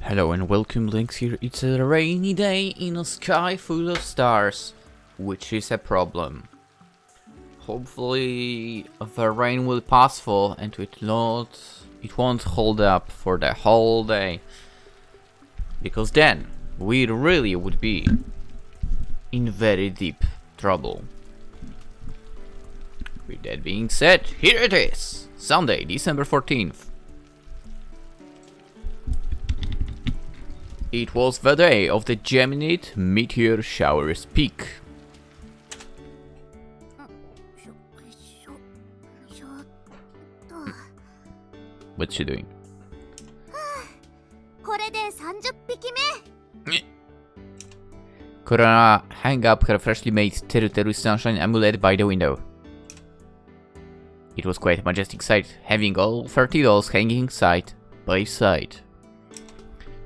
Hello and welcome, Lynx here. It's a rainy day in a sky full of stars, which is a problem. Hopefully the rain will pass fall and it won't hold up for the whole day. Because then we really would be in very deep trouble. With that being said, here it is! Sunday, December 14th. It was the day of the Geminid meteor shower's peak. What's she doing? Korona hung up her freshly made Teru Sunshine amulet by the window. It was quite a majestic sight, having all 30 dolls hanging side by side.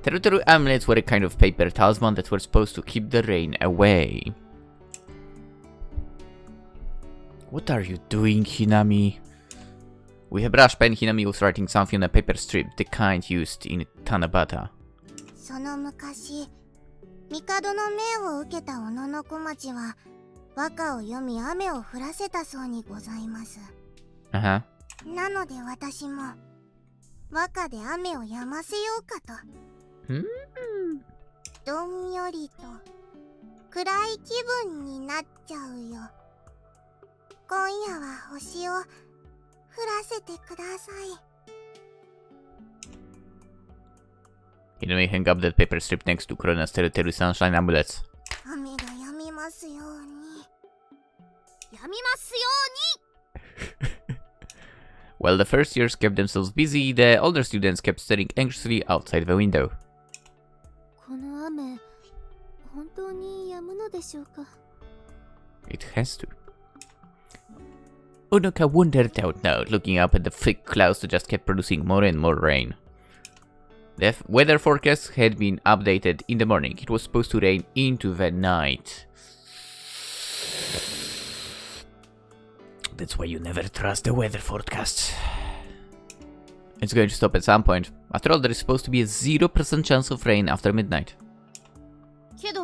Teru amulets were a kind of paper talisman that were supposed to keep the rain away. What are you doing, Hinami? With a brush pen, Hinami was writing something on a paper strip, the kind used in Tanabata. その昔、帝の命を受けた小野の小町は、和歌を読み雨を降らせたそうにございます。なので私も、和歌で雨を止ませようかと。どんよりと、暗い気分になっちゃうよ。今夜は星を降らせてください。Hinami hung up that paper strip next to Korona's Teru Sunshine amulets. 雨が止みますように。止みますように While the first years kept themselves busy, the older students kept staring anxiously outside the window. この雨、本当に止むのでしょうか It has to. Unoka wondered out now, looking up at the thick clouds that just kept producing more and more rain. The weather forecast had been updated in the morning. It was supposed to rain into the night. That's why you never trust the weather forecast. It's going to stop at some point. After all, there is supposed to be a 0% chance of rain after midnight. けど、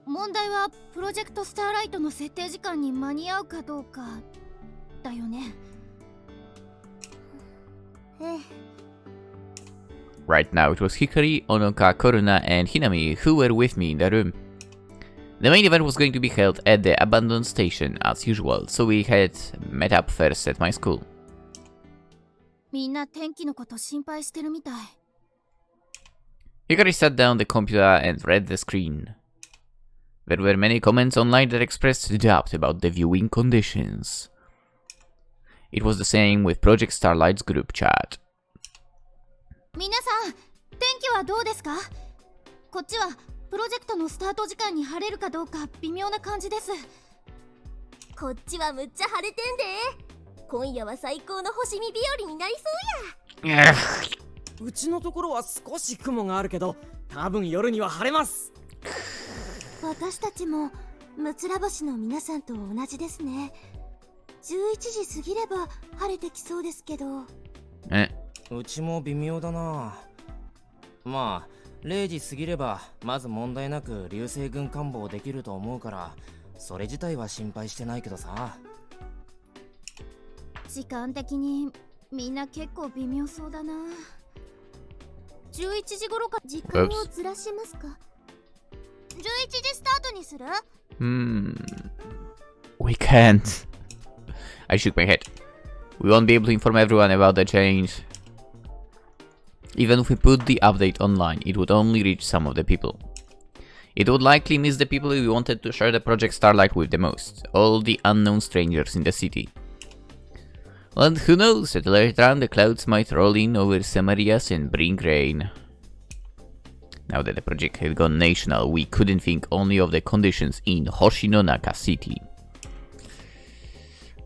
問題はプロジェクトスターライトの設定時間に間に合うかどうかだよね。Right now, it was Hikari, Onoka, Koruna, and Hinami who were with me in the room. The main event was going to be held at the abandoned station as usual, so we had met up first at my school. みんな天気のこと心配してるみたい。Hikari sat down the computer and read the screen. There were many comments online that expressed doubt about the viewing conditions. It was the same with Project Starlight's group chat. 皆さん、天気はどうですか？こっちはプロジェクトのスタート時間に晴れるかどうか微妙な感じです。こっちはむっちゃ晴れてんで。今夜は最高の星見日和になりそうや。うちのところは少し雲があるけど、多分夜には晴れます。私たちもむつら星の皆さんと同じですね。11時過ぎれば晴れてきそうですけど。うちも微妙だな。まあ0時過ぎればまず問題なく流星群観望できると思うから、それ自体は心配してないけどさ。時間的にみんな結構微妙そうだな。11時頃か時間をずらしますか？ 11時スタートにする？ We can't. I shook my head. We won't be able to inform everyone about the change. Even if we put the update online, it would only reach some of the people. It would likely miss the people we wanted to share the Project Starlight with the most, all the unknown strangers in the city. And who knows, at later on the clouds might roll in over some areas and bring rain. Now that the project had gone national, we couldn't think only of the conditions in Hoshinonaka City.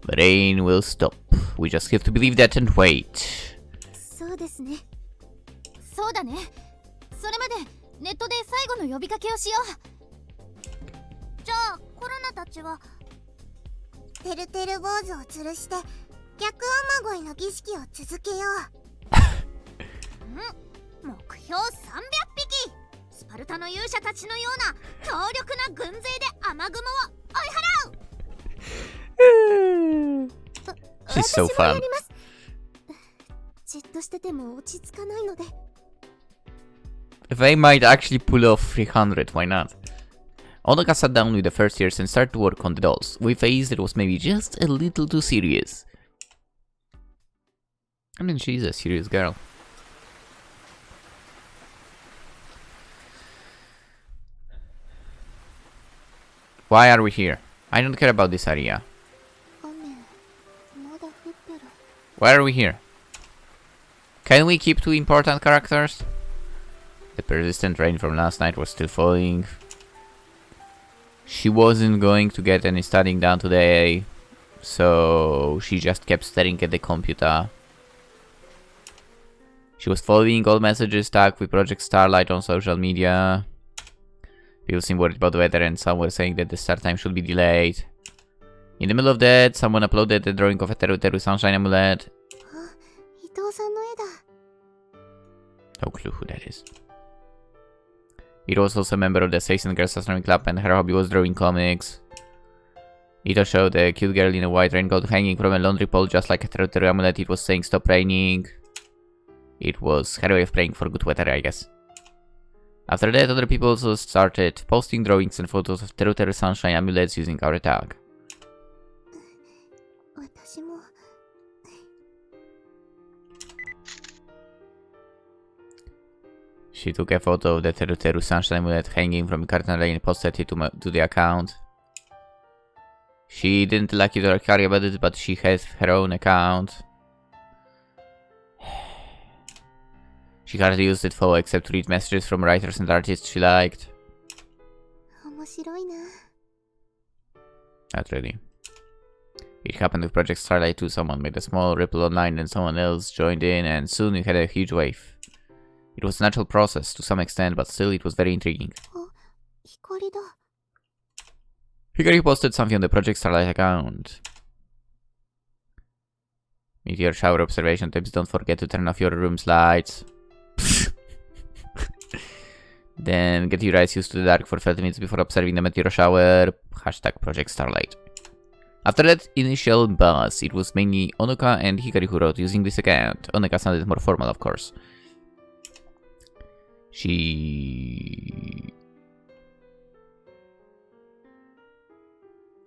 The rain will stop. We just have to believe that and wait. そうですね。そうだね。それまでネットで最後の呼びかけをしよう。じゃあコロナたちはてるてる坊主を吊るして逆雨乞いの儀式を続けよう。目標300匹パルタの勇者たちのような強力な軍勢で雨雲を追い払う。 She's so 私もや fun. ります。じっとしてても落ち着かないので。 They might actually pull off 300, why not? Onoka sat down with the first years and started to work on the dolls, with a face that was maybe just a little too serious. I mean, she's a serious girl. Why are we here? I don't care about this area. Why are we here? Can we keep 2 important characters? The persistent rain from last night was still falling. She wasn't going to get any studying done today, so she just kept staring at the computer. She was following all messages tagged with Project Starlight on social media. People seemed worried about the weather and some were saying that the start time should be delayed. In the middle of that, someone uploaded the drawing of a Teru Teru Sunshine Amulet. No clue who that is. Ito was also a member of the Seisen Girls Astronomy Club and her hobby was drawing comics. Ito showed a cute girl in a white raincoat hanging from a laundry pole just like a Teru Teru amulet. It was saying stop raining. It was her way of praying for good weather, I guess. After that, other people also started posting drawings and photos of Teru Teru Sunshine amulets using our tag. She took a photo of the Teru Teru Sunshine amulet hanging from a curtain and posted it to the account. She didn't like it or care about it, but she has her own account. She hardly used it for except to read messages from writers and artists she liked. Not really. It happened with Project Starlight too. Someone made a small ripple online and someone else joined in and soon we had a huge wave. It was a natural process to some extent, but still it was very intriguing. Hikari posted something on the Project Starlight account. Meteor shower observation tips. Don't forget to turn off your room's lights. Then get your eyes used to the dark for 30 minutes before observing the meteor shower. Hashtag Project Starlight. After that initial buzz, it was mainly Onoka and Hikari who wrote using this account. Onoka sounded more formal, of course.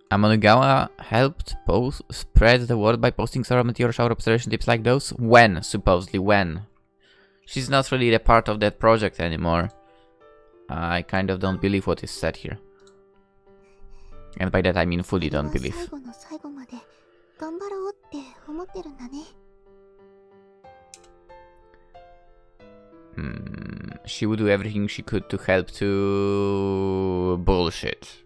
Amonagawa helped spread the word by posting several meteor shower observation tips like those. When? Supposedly when? She's not really a part of that project anymore. I kind of don't believe what is said here. And by that I mean fully don't believe. She would do everything she could to help to... bullshit.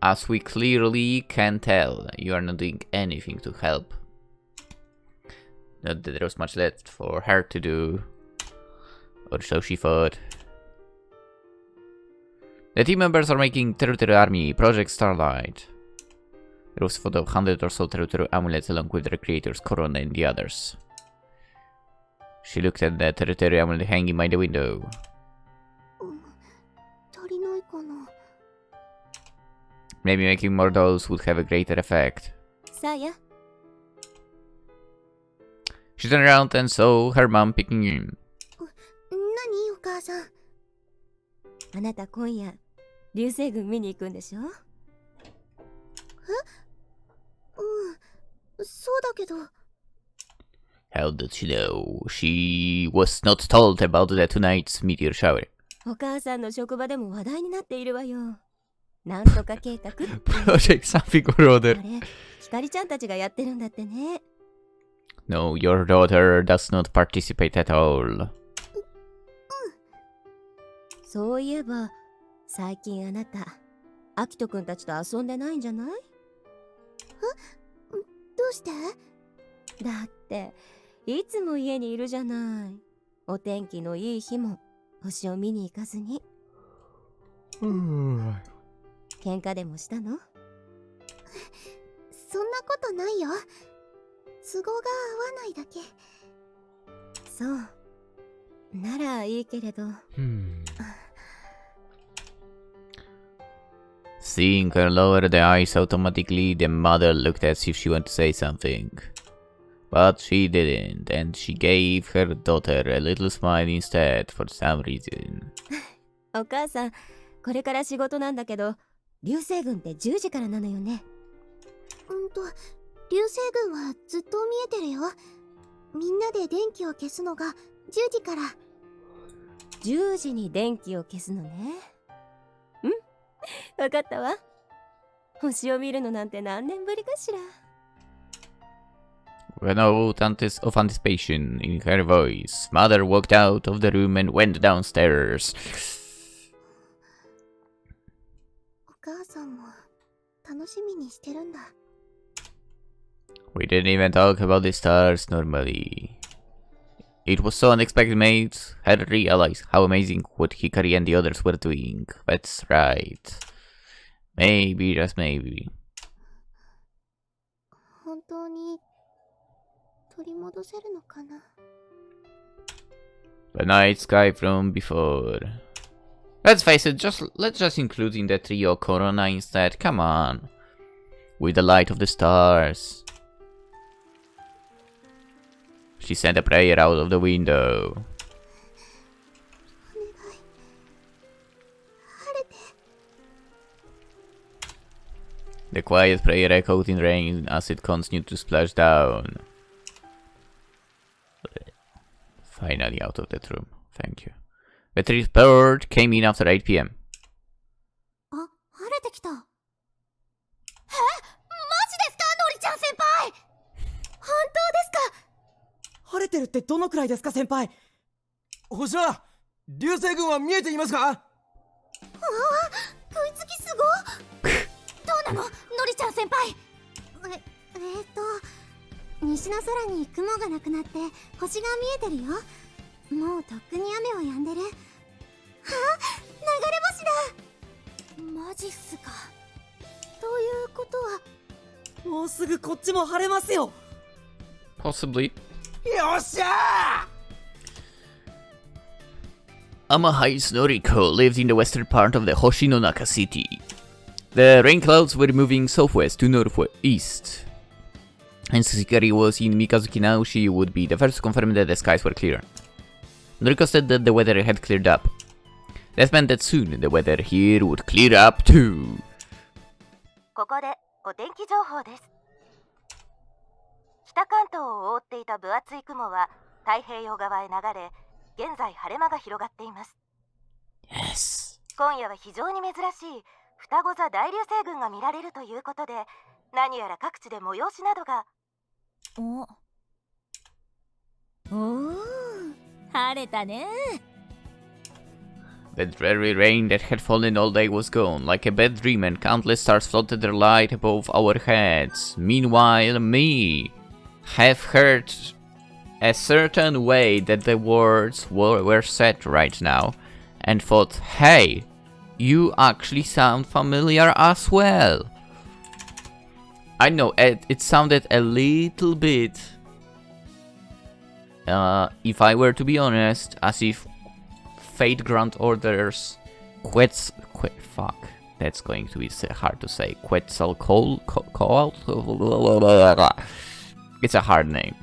As we clearly can tell, you are not doing anything to help. Not that there was much left for her to do. Or so she thought. The team members are making Teru Teru Army, Project Starlight. There was a photo of 100 or so Teru Teru amulets along with their creators, Korona and the others. She looked at the Teru Teru amulet hanging by the window. Maybe making more dolls would have a greater effect. She turned around and saw her mom picking him. あなた今夜流星群見に行くんでしょ？そうだけど。 How did she know? She was not told about the tonight's meteor shower. お母さんの職場でも話題になっているわよ。なんとか計画。Project something or other. あれ、ひかりちゃんたちがやってるんだってね。No, your daughter does not participate at all. そういえば、最近あなた、アキトくんたちと遊んでないんじゃない？どうして？だって、いつも家にいるじゃない。お天気のいい日も星を見に行かずに。喧嘩でもしたの？そんなことないよ。都合が合わないだけ。そう。ならいいけれど。Seeing her lower the eyes automatically, the mother looked as if she wanted to say something. But she didn't, and she gave her daughter a little smile instead for some reason. お母さん、これから仕事なんだけど、流星群って10時からなのよね。流星群はずっと見えてるよ。みんなで電気を消すのが10時から。10時に電気を消すのね。わかったわ。星を見るのなんて何年ぶりかしら。With a note of anticipation in her voice, mother walked out of the room and went downstairs. お母さんも楽しみにしてるんだ。We didn't even talk about the stars normally. It was so unexpected, mate. Had realized how amazing what Hikari and the others were doing. That's right. Maybe, just maybe. 本当に取り戻せるのかな。 The night sky from before. Let's face it, let's just include in the trio Corona instead. Come on. With the light of the stars. She sent a prayer out of the window. The quiet prayer echoed in rain as it continued to splash down. Finally out of that room. Thank you. The report came in after 8 p.m. あ、晴れてきた。え、マジですか、のりちゃん先輩。本当ですか。晴れてるってどのくらいですか、先輩。星は流星群は見えていますか？ああ、食いつきすご。どうなの、のりちゃん先輩。西の空に雲がなくなって星が見えてるよ。もうとっくに雨は止んでる。はあ、流れ星だ。マジっすか。ということはもうすぐこっちも晴れますよ。 Possibly. よっしゃー！ Amahai's Noriko lived in the western part of the Hoshinonaka city. The rain clouds were moving southwest to northeast. And Hikari was in Mikazuki now, she would be the first to confirm that the skies were clear. Noriko said that the weather had cleared up. That meant that soon the weather here would clear up too. ここでお天気情報です。北関東を覆っていた分厚い雲は太平洋側へ流れ、現在晴れ間が広がっています。 Yes. 今夜は非常に珍しい双子座大流星群が見られるということで、何やら各地で催しなどが。おお、晴れたね。 The dreary rain that had fallen all day was gone, like a bad dream, and countless stars floated their light above our heads. Meanwhile, me have heard a certain way that the words were said right now, and thought, hey, you actually sound familiar as well. I know, it sounded a little bit, if I were to be honest, as if Fate grant orders fuck, that's going to be hard to say. Quetzalcoatl? It's a hard name.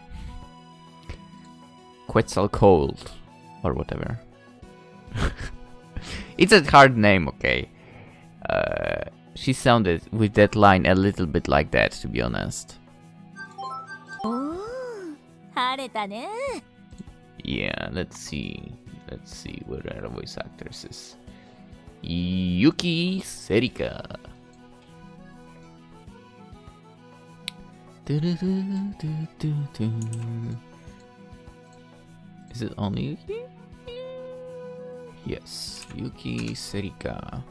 Quetzalcoatl, or whatever. It's a hard name, okay. She sounded with that line a little bit like that, to be honest. おお、晴れたね。 Yeah, let's see where our voice actress is. Yuki Serika. Is it only Yuki? Yes, Yuki Serika.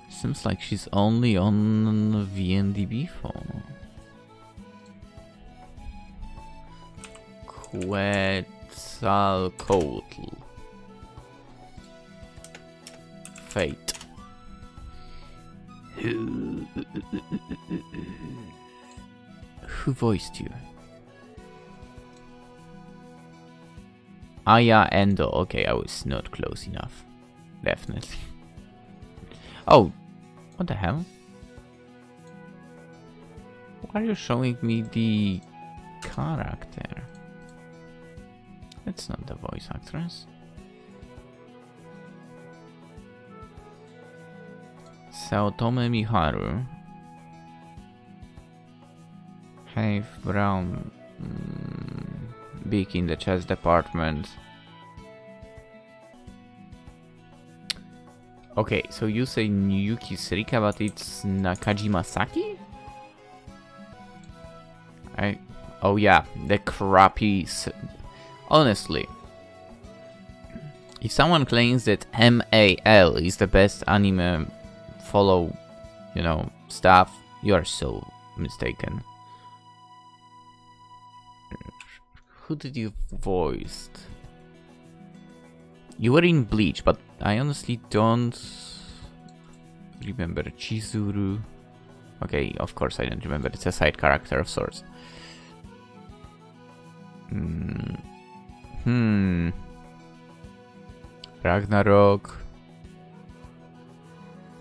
Seems like she's only on VNDB phone. Quetzalcoatl. Fate. Who voiced you? Aya Endo. Okay, I was not close enough. Definitely. Oh, what the hell? Why are you showing me the character? That's not the voice actress. Saotome Miharu. Have brown beak in the chest department. Okay, so you say Nyuki Srika, but it's Nakajima Saki? Oh yeah, the crappy... Honestly, if someone claims that MAL is the best anime follow, stuff, you are so mistaken. Who did you voice? You were in Bleach, but I honestly don't remember. Chizuru. Okay, of course I don't remember. It's a side character of sorts. Ragnarok.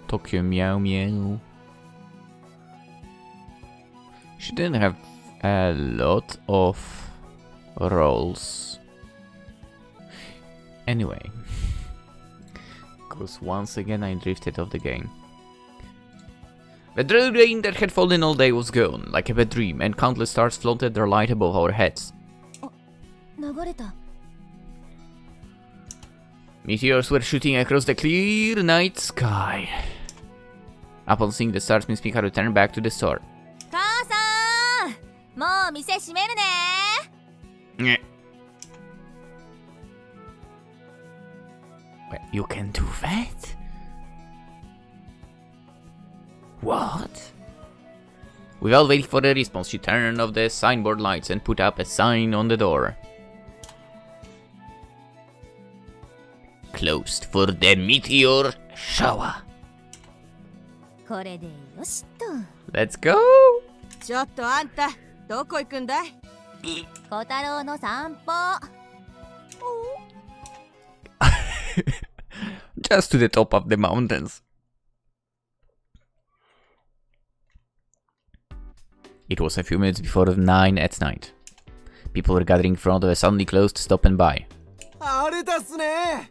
Tokyo Meow Meow. She didn't have a lot of roles. Anyway, because once again I drifted off the game. The dread rain that had fallen all day was gone, like a bad dream, and countless stars floated their light above our heads. Meteors were shooting across the clear night sky. Upon seeing the stars, Miss Mika returned back to the store. Well, you can do that? What? Without waiting for a response, she turned off the signboard lights and put up a sign on the door. Closed for the meteor shower. Let's go! ちょっとあんた、どこ行くんだい？小太郎の散歩。Just to the top of the mountains. It was a few minutes before 9 at night. People were gathering in front of a suddenly closed stop and buy. 晴れたっすね。晴れ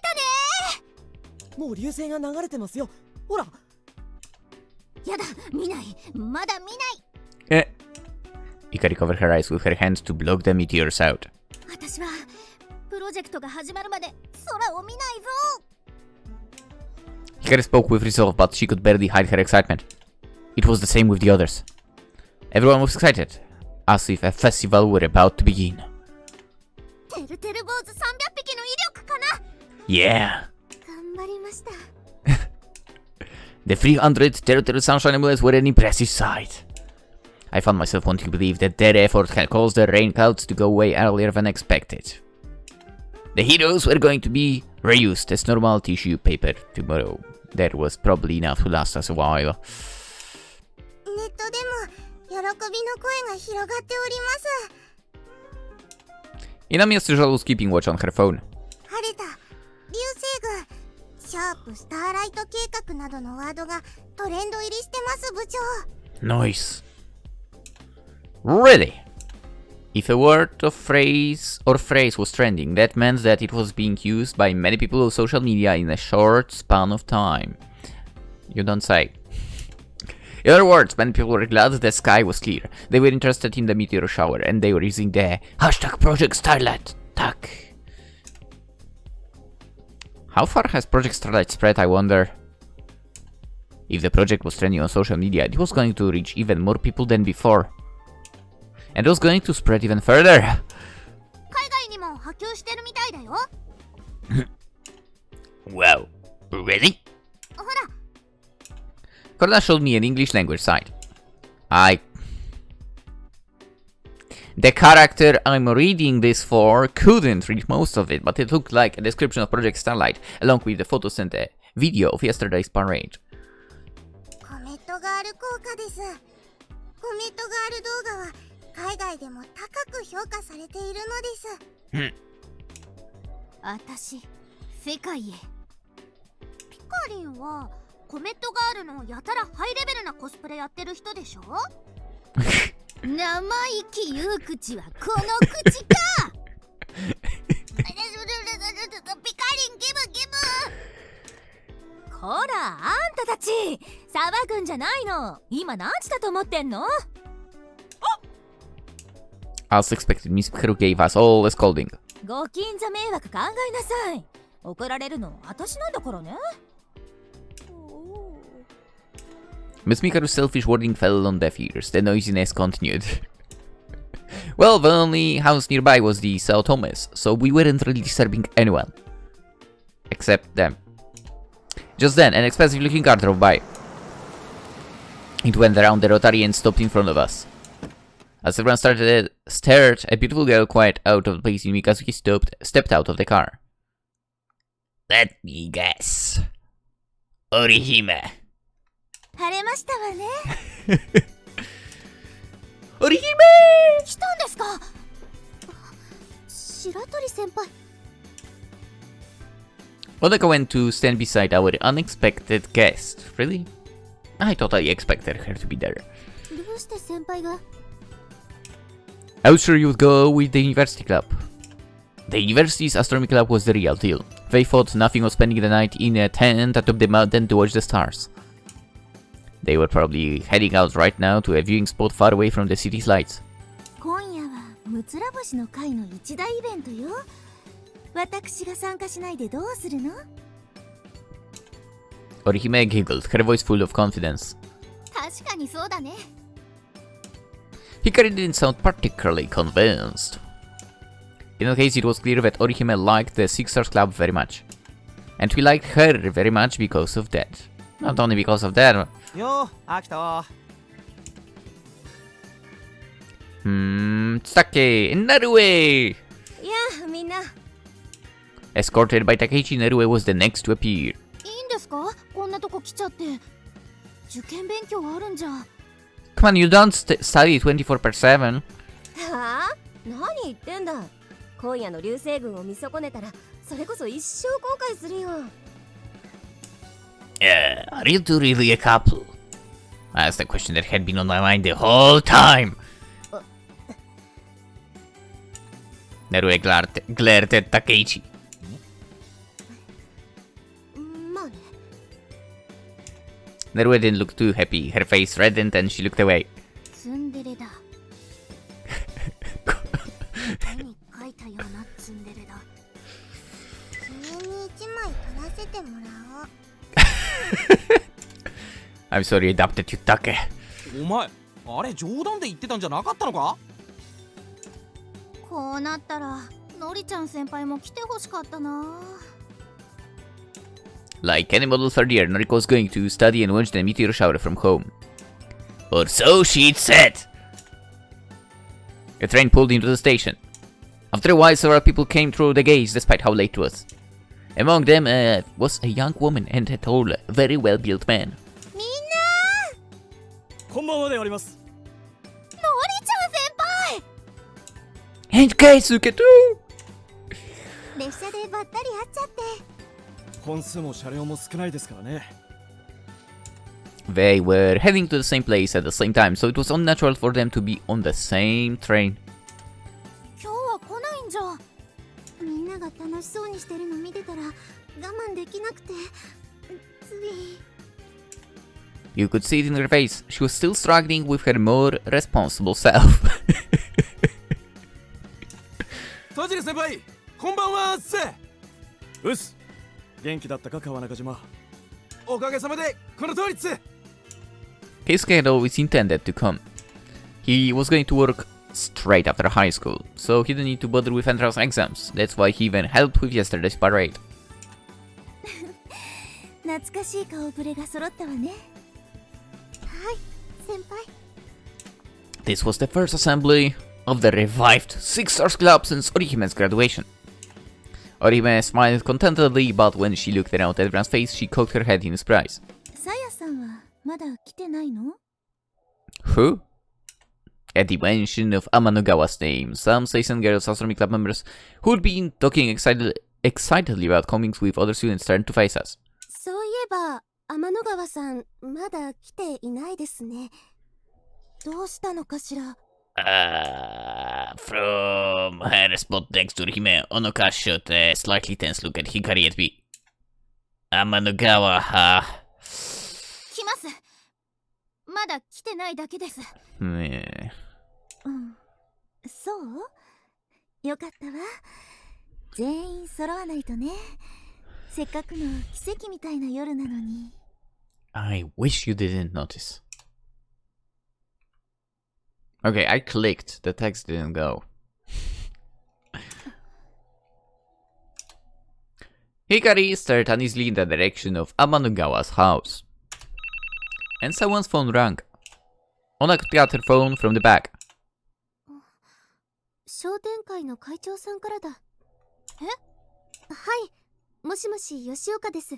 たね。もう流星が流れてますよ。ほら。やだ、見ない。まだ見ない。Hikari covered her eyes with her hands to block the meteors out. 私はプロジェクトが始まるまで空を見ないぞ。Hikari spoke with resolve, but she could barely hide her excitement. It was the same with the others. Everyone was excited, as if a festival were about to begin. てるてる坊主300匹の威力かな。Yeah! 頑張りました。The 300 Territorial Sunshine Amulets were an impressive sight. I found myself wanting to believe that their effort had caused the rain clouds to go away earlier than expected. The heroes were going to be reused as normal tissue paper tomorrow. That was probably enough to last us a while. ネットでも喜びの声が広がっております。Inami Astrujal was keeping watch on her phone. 晴れた。流星群、シャープスターライト計画などのワードがトレンド入りしてます部長。Nice. Really? If a word or phrase was trending, that meant that it was being used by many people on social media in a short span of time. You don't say. In other words, many people were glad the sky was clear. They were interested in the meteor shower, and they were using the hashtag Project Starlight tag. How far has Project Starlight spread, I wonder? If the project was trending on social media, it was going to reach even more people than before. And it was going to spread even further. 海外にも波及してるみたいだよ。Wow. Really? ほら。Corda showed me an English language site. The character I'm reading this for couldn't read most of it, but it looked like a description of Project Starlight, along with the photos and the video of yesterday's parade. コメットガール効果です。コメットガール動画は海外でも高く評価されているのです。私、世界へ。ピカリリンはコメットガールのやたらハイレベルなコスプレやってる人でしょ生意気言う口はこの口かピカリンギブこら、あんたたち騒ぐんじゃないの。今何時だと思ってんの。 As expected, Miss Hikaru gave us all a scolding. ご近所迷惑考えなさい。怒られるの私なんだからね。Miss Mikaru's selfish wording fell on deaf ears. The noisiness continued. Well, the only house nearby was the Sao Tomes, so we weren't really disturbing anyone. Except them. Just then, an expensive-looking car drove by. It went around the rotary and stopped in front of us. As everyone stared, a beautiful girl quite out of place in Mikazuki stepped out of the car. Let me guess. Orihime. 晴れましたわね。Orihime! 来たんですか。白鳥先輩。Odaka went to stand beside our unexpected guest. Really? I totally expected her to be there. どうして先輩が I was sure you would go with the university club. The university's astronomy club was the real deal. They thought nothing of spending the night in a tent atop the mountain to watch the stars. They were probably heading out right now to a viewing spot far away from the city's lights. 今夜はむつら星の会の一大イベントよ。私が参加しないでどうするの？ Orihime giggled, her voice full of confidence. 確かにそうだね。Hikari didn't sound particularly convinced. In any case, it was clear that Orihime liked the Six Stars Club very much. And we liked her very much because of that. Not only because of that. よー、飽きた。Tsutake and Narue! いや、みんな。Escorted by Takeichi, Narue was the next to appear. いいんですか？こんなとこ来ちゃって。受験勉強あるんじゃ。Come on, you don't study 24/7. はあ？何言ってんだ。今夜の流星群を見損ねたら、それこそ一生後悔するよ。Are you two really a couple? That's the question that had been on my mind the whole time. Narue glared at Takeichi. まあね。Narue didn't look too happy. Her face reddened and she looked away. ツンデレだ。絵に描いたようなツンデレだ。君に一枚撮らせてもらおう。I'm sorry, adopted you, Take. お前、あれ冗談で言ってたんじゃなかったのか？こうなったら、のりちゃん先輩も来てほしかったな。Like any model third year, Noriko was going to study and watch the meteor shower from home. Or so she'd said! A train pulled into the station. After a while, several people came through the gates despite how late it was. Among them was a young woman and a tall, very well-built man. みんなこんばんはであります。のりちゃん先輩 And Keisuke too! 列車でばったり会っちゃって。本数も車両も少ないですからね。They were heading to the same place at the same time, so it was unnatural for them to be on the same train. 今日は来ないんじゃ。みんなが楽しそうにしてるの見てたら我慢できなくてつい。You could see it in her face. She was still struggling with her more responsible self. 田尻先輩、こんばんはっす。うっす。元気だったか川中島。おかげさまでこの通りっす。Keisuke had always intended to come. He was going to work straight after high school, so he didn't need to bother with entrance exams. That's why he even helped with yesterday's parade. 懐かしい顔ぶれが揃ったわね。はい、先輩。This was the first assembly of the revived Six Stars Club since Orihime's graduation. Orihime smiled contentedly, but when she looked around at everyone's face, she cocked her head in surprise. さやさんはまだ来てないの？ Who? At the mention of Amanugawa's name, some Seisen Girls Astronomy Club members who'd been talking excitedly about comings with other students turned to face us. そういえば天の川さんまだ来ていないですね。どうしたのかしら。From her spot next to him, Onoka shot a slightly tense look at Hikari and me. Amanogawa, 来ます。まだ来てないだけです。ねうん。そう？よかったわ。全員揃わないとね。せっかくの奇跡みたいな夜なのに。I wish you didn't notice. Okay, I clicked. The text didn't go. Hikari stared uneasily in the direction of Amanugawa's house. And someone's phone rang. Ona got her phone from the bag. 商店会の会長さんからだ。え？はい、もしもし吉岡です。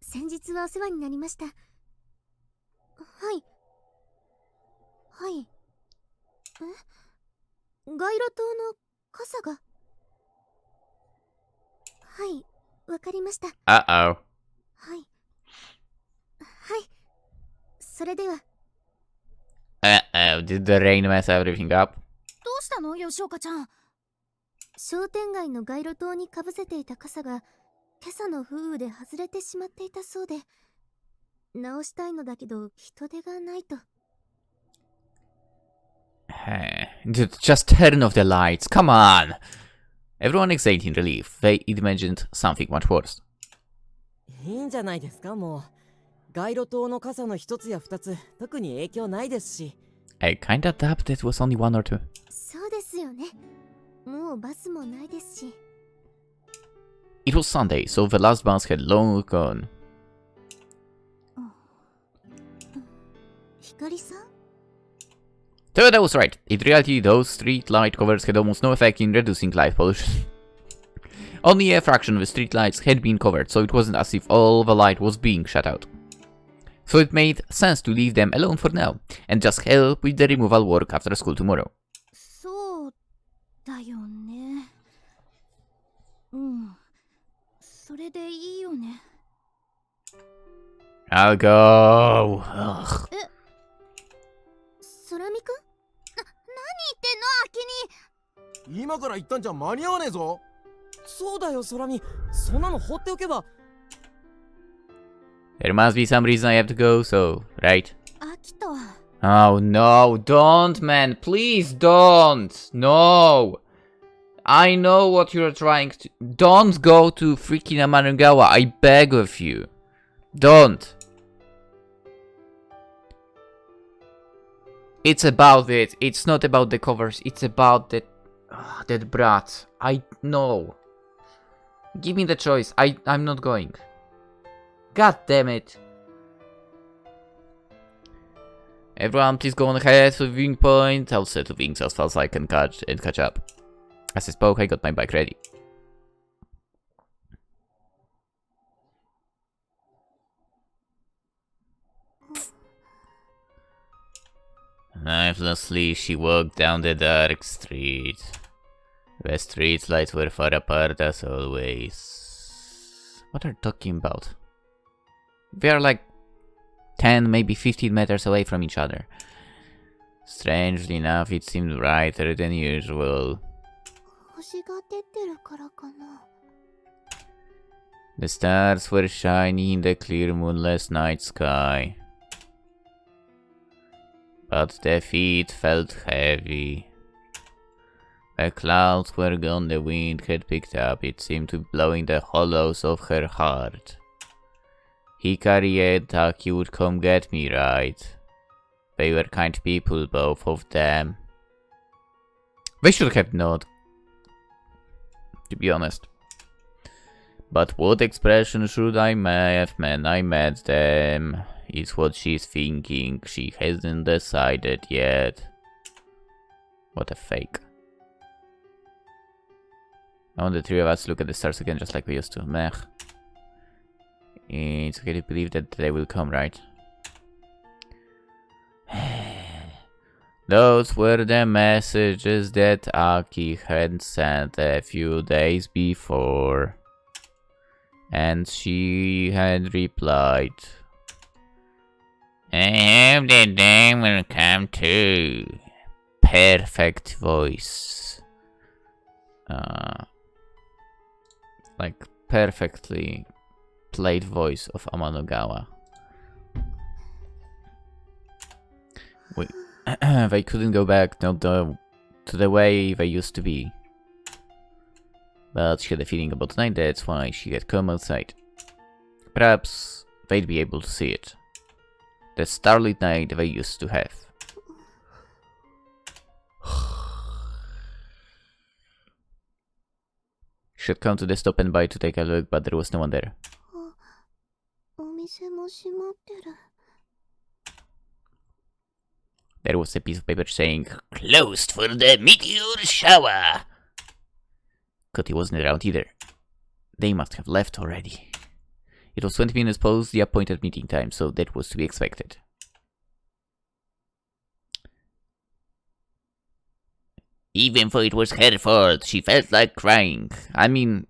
先日はお世話になりました。はい。はい。街路灯の傘が。はい、わかりました。Uh-oh. はい。はい。それでは。Uh-oh, did the rain mess everything up? どうしたの吉岡ちゃん。商店街の街路灯にかぶせていた傘が今朝の風雨で外れてしまっていたそうで、直したいのだけど人手がないと。Just turn off the lights, come on! Everyone exhaled in relief. They imagined something much worse. いいんじゃないですか、もう。街路灯の傘の一つや二つ、特に影響ないですし。I kinda doubt it was only one or two. そうですよね。もうバスもないですし。It was Sunday, so the last bus had long gone. ひかりさん？ Toyota was right. In reality, those street light covers had almost no effect in reducing light pollution. Only a fraction of the street lights had been covered, so it wasn't as if all the light was being shut out. So it made sense to leave them alone for now, and just help with the removal work after school tomorrow. そうだよね。うん。それでいいよね。I'll go. Ugh. 空見くん？何言ってんの、秋に。今から言ったんじゃ間に合わねえぞ。そうだよ、空見。そんなの放っておけば。There must be some reason I have to go, so, right? 秋とは。Oh no, don't, man. Please don't. No. I know what you're trying to. Don't go to freaking Amanugawa. I beg of you. Don't. It's about it. It's not about the covers. It's about that brat. I know. Give me the choice. I'm not going. God damn it. Everyone, please go on ahead to the viewing point. I'll set the wings as fast as I can catch up. As I spoke, I got my bike ready. Lifelessly, she walked down the dark street. The street lights were far apart as always. What are you talking about? We are like 10, maybe 15 meters away from each other. Strangely enough, it seemed brighter than usual. 星が出てるからかな。 The stars were shining in the clear moonless night sky. But the feet felt heavy. The clouds were gone, the wind had picked up. It seemed to be blowing the hollows of her heart. Hikari and Taki would come get me, right? They were kind people, both of them. They should have not, to be honest. But what expression should I have when I met them? Is what she's thinking. She hasn't decided yet. What a fake. Now the three of us look at the stars again just like we used to. Meh. It's okay to believe that they will come, right? Those were the messages that Aki had sent a few days before. And she had replied, I hope the day will come too. Perfect voice. Like perfectly played voice of Amanogawa. They couldn't go back to the way they used to be. But she had a feeling about tonight, that's why she had come outside. Perhaps they'd be able to see it. The starlit night they used to have. She had come to the stop and by to take a look, but there was no one there. There was a piece of paper saying, closed for the meteor shower. Cody wasn't around either. They must have left already. It was 20 minutes past the appointed meeting time, so that was to be expected. Even though it was her fault, she felt like crying. I mean,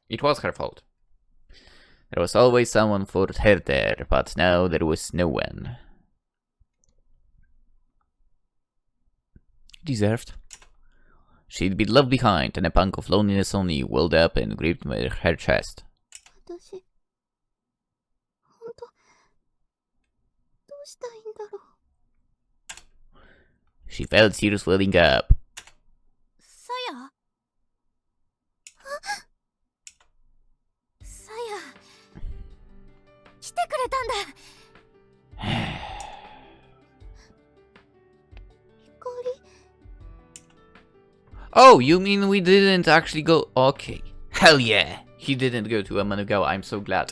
it was her fault. There was always someone for her there, but now there was no one. Deserved. She'd been left behind, and a pang of loneliness only welled up and gripped her chest. She felt tears welling up. Saya? Saya. 来てくれたんだ。Oh, you mean we didn't actually go? Okay. Hell yeah. He didn't go to Amanogawa, I'm so glad.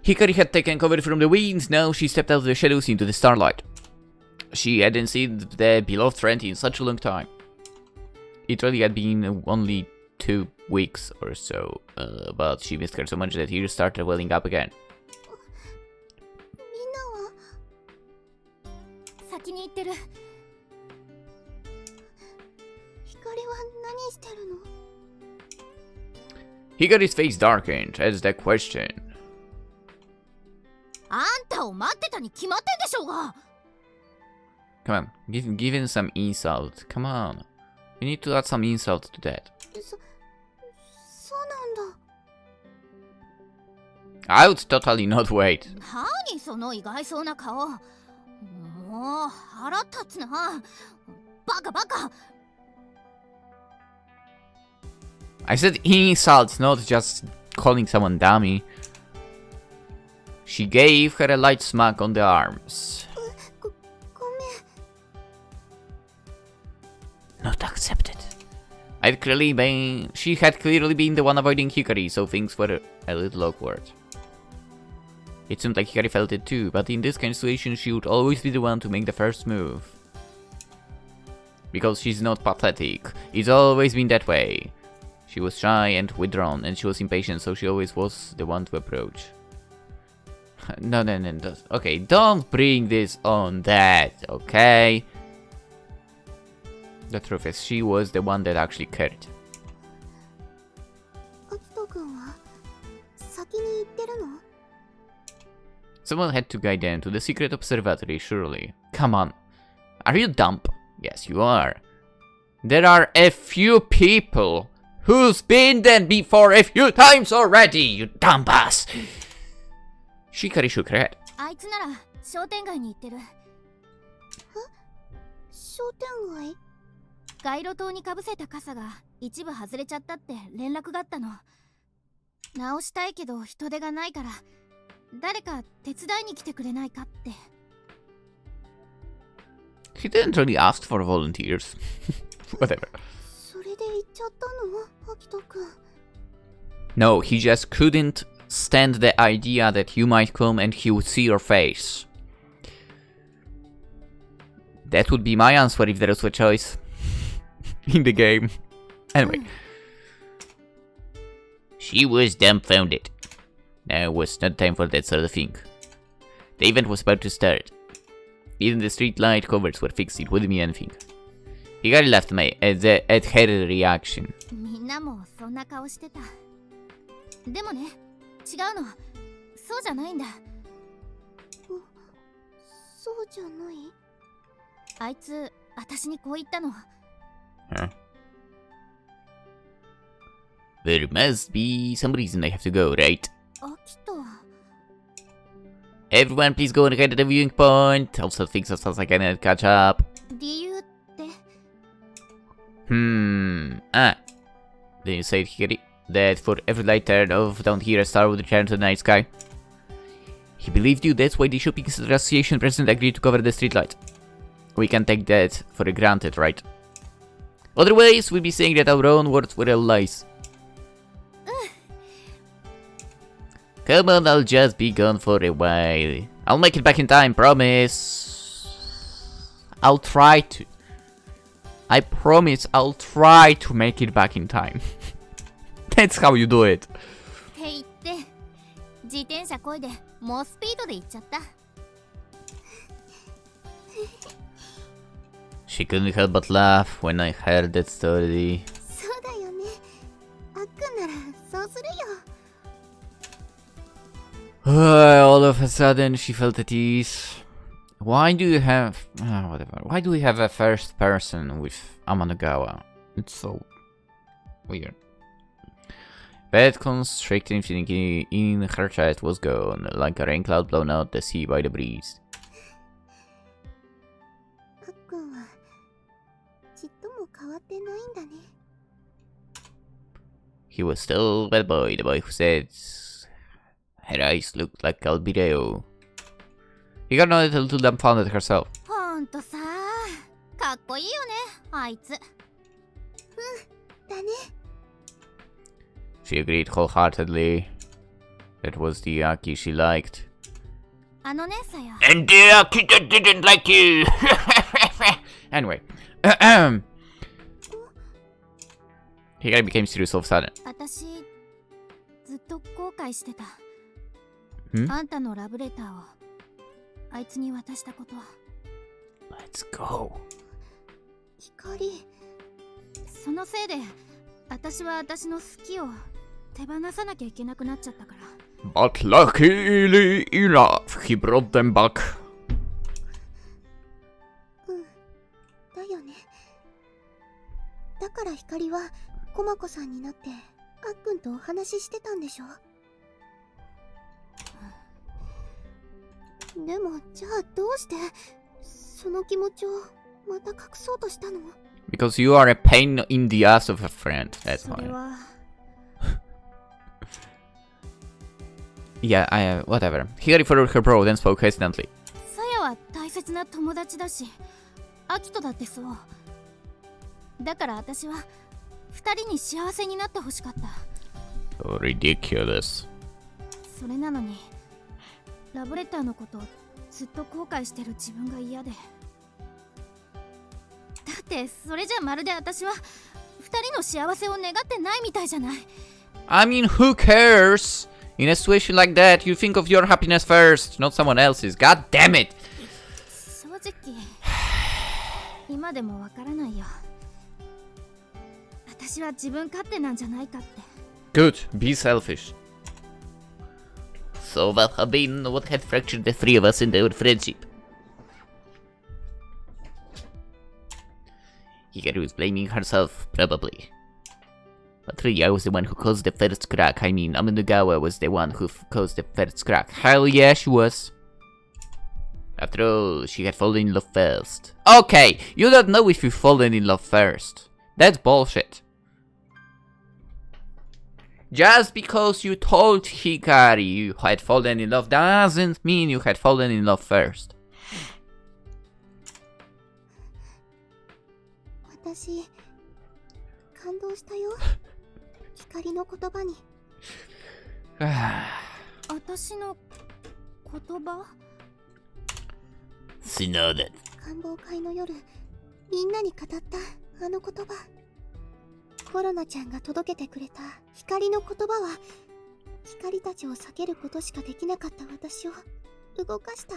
Hikari had taken cover from the winds, now she stepped out of the shadows into the starlight. She hadn't seen the beloved friend in such a long time. It really had been only 2 weeks or so, but she missed her so much that tears started welling up again. 先に行ってる。光は何してるの？ Hikari's face darkened as the question. あんたを待ってたに決まってんでしょうが。 Come on, give him some insult. Come on. You need to add some insult to that. そうなんだ。 I would totally not wait. 何その意外そうな顔。もう腹立つな。バカバカ。 I said insult, not just calling someone dummy. She gave her a light smack on the arms. ごめん。 Not accepted. She had clearly been the one avoiding Hikari, so things were a little awkward. It seemed like Hikari felt it too, but in this kind of situation she would always be the one to make the first move. Because she's not pathetic, it's always been that way. She was shy and withdrawn, and she was impatient, so she always was the one to approach. No. Okay, don't bring this on that, okay? The truth is, she was the one that actually cared. アキト君は先に行ってるの？ Someone had to guide them to the secret observatory, surely. Come on. Are you dumb? Yes, you are. There are a few people who's been there before a few times already, you dumbass! Hikari shook her head. あいつなら商店街に行ってる。商店街？街路灯にかぶせた傘が一部外れちゃったって連絡があったの。直したいけど人手がないから誰か手伝いに来てくれないかって。 He didn't really ask for volunteers. Whatever. それで行っちゃったの？アキト君。 No, he just couldn't stand the idea that you might come and he would see your face. That would be my answer if there was a choice in the game. Anyway. She was dumbfounded. Now was not time for that sort of thing. The event was about to start. Even the street light covers were fixed, it wouldn't be anything. Hikari laughed at her reaction. みんなもそんな顔してた。でもね、違うの。そうじゃないんだ。そうじゃない？あいつ、私にこう言ったの。Huh? There must be some reason I have to go, right? アキトは Everyone, please go and get to the viewing point. Also, things as fast as I can catch up. 理由って。Ah. Then you said, Hikari, that for every light turn off down here, a star would return to the night sky. He believed you, that's why the shopping association president agreed to cover the streetlight. We can take that for granted, right? Otherwise, we'd be saying that our own words were all lies. Come on, I'll just be gone for a while. I'll make it back in time, promise. I'll try to. I promise I'll try to make it back in time. That's how you do it. って言って、自転車こいで猛スピードで行っちゃった。She couldn't help but laugh when I heard that story. そうだよね。あっくんならそうするよ。All of a sudden, she felt at ease. Why do you have... whatever. Why do we have a first person with Amanagawa? It's so weird. That constricting feeling in her chest was gone, like a rain cloud blown out the sea by the breeze. あっくんはちっとも変わってないんだね。He was still that boy, the boy who said... Her eyes looked like Albireo. He got a little too dumbfounded herself. ほんとさ、かっこいいよね、あいつ。だね。She agreed wholeheartedly. That was the Aki she liked. あのねさや。 And the Aki that didn't like you! Anyway. Hikari became serious all of a sudden. 私、ずっと後悔してた。ん？あんたのラブレターをあいつに渡したこと。 Let's go. 光。そのせいで、私は私の好きを手放さなきゃいけなくなっちゃったから。But luckily enough, he brought them back. だよね。だから光は駒子さんになってあっくんとお話ししてたんでしょ。でもじゃあどうしてその気持ちをまた隠そうとしたの？ Because you are a pain in the ass of a friend. That's それ why. は Yeah, whatever. Hikari followed her bro, then spoke hesitantly. さやは大切な友達だし、アキトだってそう。だから私は二人に幸せになってほしかった。 So ridiculous. それなのにラブレターのことをずっと後悔してる自分が嫌で。だってそれじゃまるで私は二人の幸せを願ってないみたいじゃない。 I mean, who cares? In a situation like that, you think of your happiness first, not someone else's. God damn it! 正直今でもわからないよ。私は自分勝手なんじゃないかって。 Good, be selfish. So what had been what had fractured the three of us in our friendship? Hikari was blaming herself, probably. But really, I was the one who caused the first crack. I mean, Amenagawa was the one who caused the first crack. Hell yeah, she was. After all, she had fallen in love first. Okay, you don't know if you've fallen in love first. That's bullshit. Just because you told Hikari you had fallen in love doesn't mean you had fallen in love first. 私感動したよ。光の言葉に。私の言葉？ So know that. 感動会の夜、みんなに語ったあの言葉。コロナちゃんが届けてくれた光の言葉は、光たちを避けることしかできなかった私を動かした。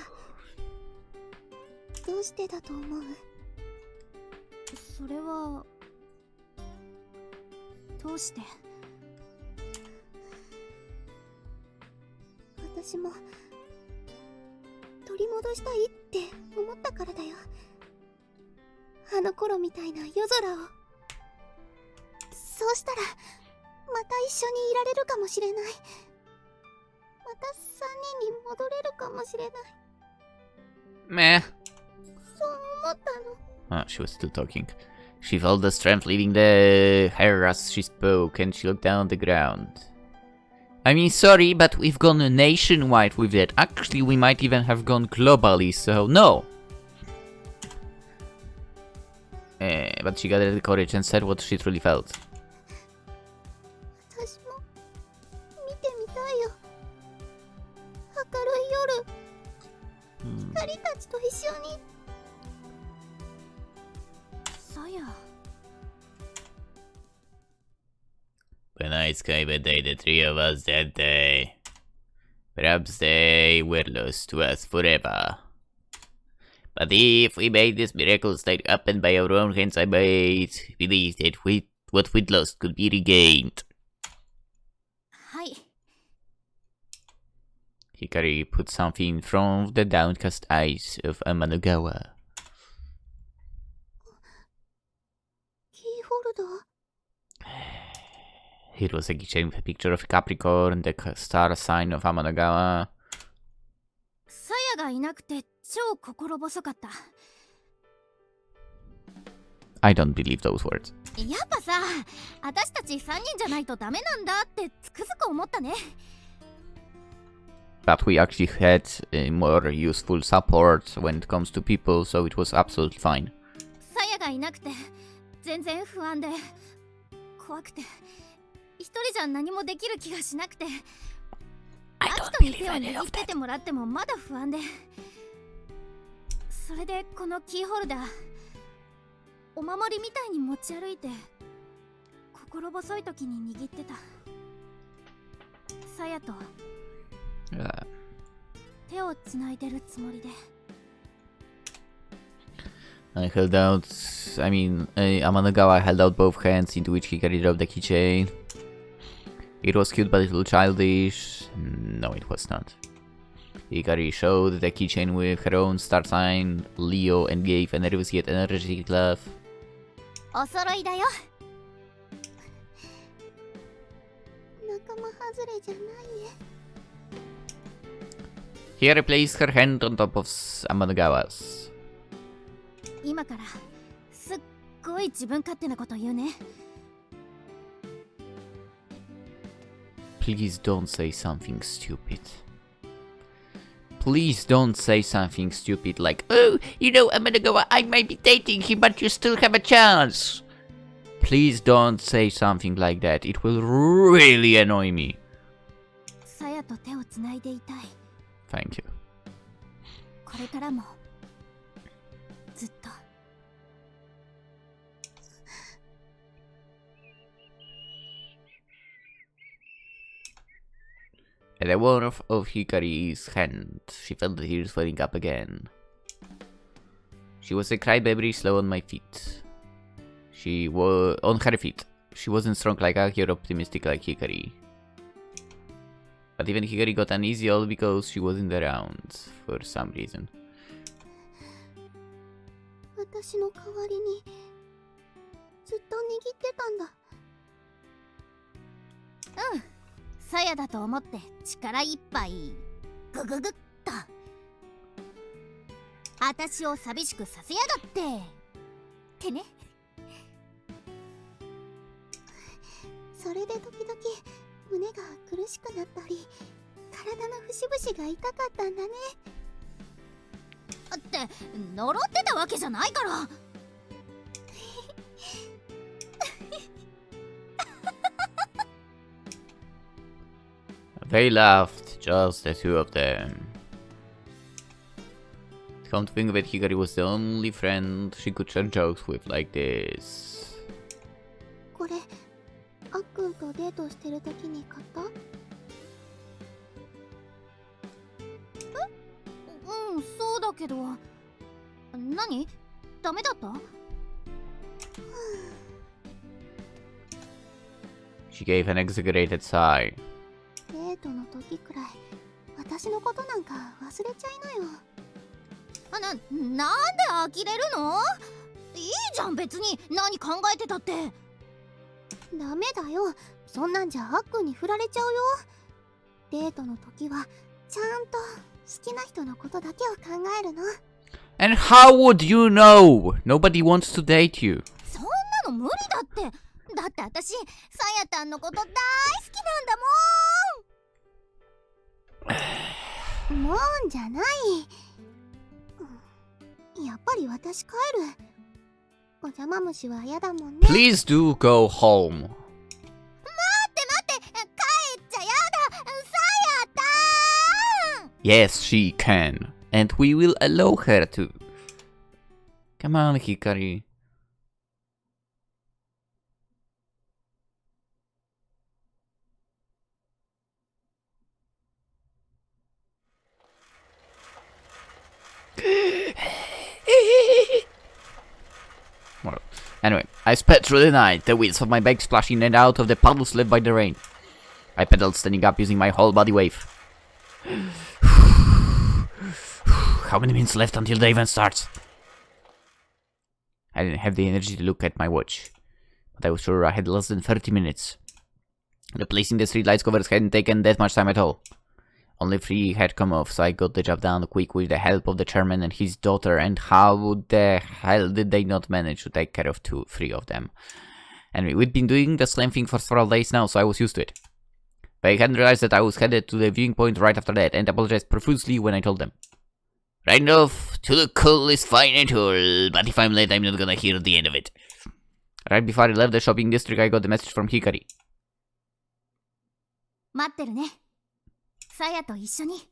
どうしてだと思う？それはどうして？私も取り戻したいって思ったからだよ。あの頃みたいな夜空を。そうしたらまた一緒にいられるかもしれない。また3人に戻れるかもしれない。Meh. そう思ったの。 Oh, she was still talking. She felt the strength leaving her as she spoke, and she looked down on the ground. I mean, sorry, but we've gone nationwide with that. Actually, we might even have gone globally, so no. But she gathered the courage and said what she truly felt. 私も見てみたいよ。明るい夜、光たちと一緒に。さや。 The night sky but day, the three of us that day. Perhaps they were lost to us forever. But if we made this miracle state up and by our own hands, I might believe that what we'd lost could be regained. はい。 Hikari put something in front of the downcast eyes of Amanogawa. キーホルダー。 It was a keychain with a picture of Capricorn, the star sign of Amanogawa. さやがいなくて超心細かった。 I don't believe those words. やっぱさ、私たち3人じゃないとダメなんだってつくづく思ったね。 But we actually had more useful support when it comes to people, so it was absolutely fine. さやがいなくて全然不安で怖くて一人じゃ何もできる気がしなくて、アキトに手を握っててもらってもまだ不安で、それでこのキーホルダーお守りみたいに持ち歩いて心細い時に握ってた。さやと手をつないでるつもりで。 Amanogawa held out both hands, into which Hikari dropped the keychain. It was cute but a little childish. No, it was not. Hikari showed the keychain with her own star sign, Leo, and gave a nervous yet energetic laugh. お揃いだよ。仲間外れじゃないね。 Hikari placed her hand on top of Amanagawa's. 今からすっごい自分勝手なこと言うね。 Please don't say something stupid. Please don't say something stupid like, oh, you know, Amanagawa, I might be dating him, but you still have a chance. Please don't say something like that. It will really annoy me. さやと手をつないでいたい。 Thank you. これからもずっと。 At the warmth of Hikari's hand, she felt the tears welling up again. She was a crybaby, slow on my feet. She was on her feet. She wasn't strong like Aki or optimistic like Hikari. But even Hikari got uneasy all because she wasn't around for some reason. 私の代わりにずっと握ってたんだ。うん。さやだと思って力いっぱいグググッと。私を寂しくさせやがってってね。それで時々胸が苦しくなったり体の節々が痛かったんだね。って呪ってたわけじゃないから。They laughed, just the two of them. Come to think of it, Hikari was the only friend she could share jokes with like this. これあっくんとデートしてる時に買った？うん、そうだけど。何？ダメだった？ She gave an exaggerated sigh. デートの時くらい私のことなんか忘れちゃいなよ。なんで呆れるの？いいじゃん別に、何考えてたって。ダメだよ、そんなんじゃあっくんに振られちゃうよ。デートの時はちゃんと好きな人のことだけを考えるの。 And how would you know? Nobody wants to date you. そんなの無理だって。だって私、さやたんのこと大好きなんだもん。もんじゃない。やっぱり私帰る。お邪魔虫は嫌だもんね。 Please do go home. 待って帰っちゃやだ、さやたん。 Yes, she can. And we will allow her to. Come on, Hikari. Well, anyway, I sped through the night, the wheels of my bike splashing in and out of the puddles left by the rain. I pedaled standing up using my whole body weight. How many minutes left until the event starts? I didn't have the energy to look at my watch, but I was sure I had less than 30 minutes. Replacing the streetlights covers hadn't taken that much time at all. Only 3 had come off, so I got the job done quick with the help of the chairman and his daughter, and how the hell did they not manage to take care of 3 of them? Anyway, we'd been doing the same thing for several days now, so I was used to it. But I hadn't realized that I was headed to the viewing point right after that, and apologized profusely when I told them. Right off to the cool is fine and all, but if I'm late, I'm not gonna hear the end of it. Right before I left the shopping district, I got a message from Hikari. 待ってるね。さやと一緒に。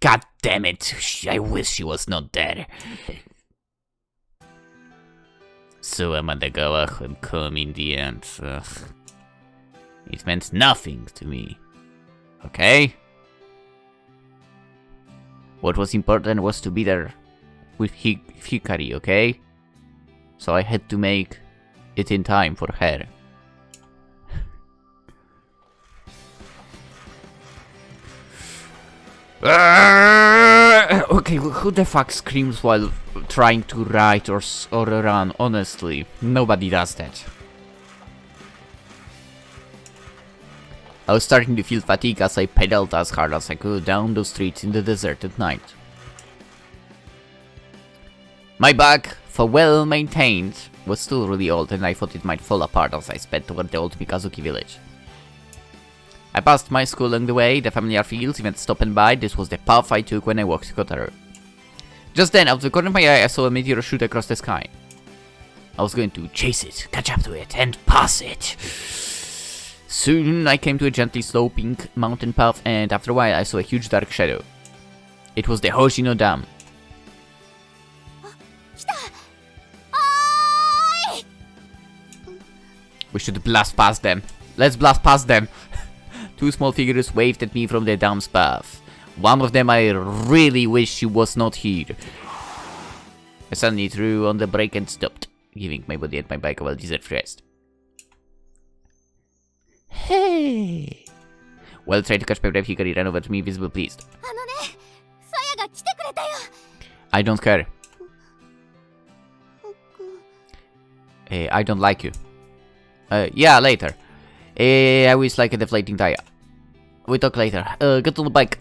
God damn it, I wish she was not dead. So Amadagawa had come in the end. It meant nothing to me. Okay? What was important was to be there with Hikari, okay? So I had to make it in time for her. Okay, who the fuck screams while trying to write or run? Honestly, nobody does that. I was starting to feel fatigue as I pedaled as hard as I could down the streets in the desert at night. My bike, for well maintained, was still really old and I thought it might fall apart as I sped toward the old Mikazuki village. I passed my school along the way, the familiar fields, even stopping by. This was the path I took when I walked to Kotaro. Just then, out of the corner of my eye, I saw a meteor shoot across the sky. I was going to chase it, catch up to it, and pass it. Soon, I came to a gently sloping mountain path, and after a while, I saw a huge dark shadow. It was the Hoshino Dam. We should blast past them. Let's blast past them. 2 small figures waved at me from the dam's path. One of them I really wish she was not here. I suddenly threw on the brake and stopped, giving my body and my bike a well-deserved rest. Hey! While trying to catch my breath, Hikari ran over to me, visibly pleased. I don't care. I don't like you. Yeah, later. I wish like a deflating tire. We talk later. Get on the bike.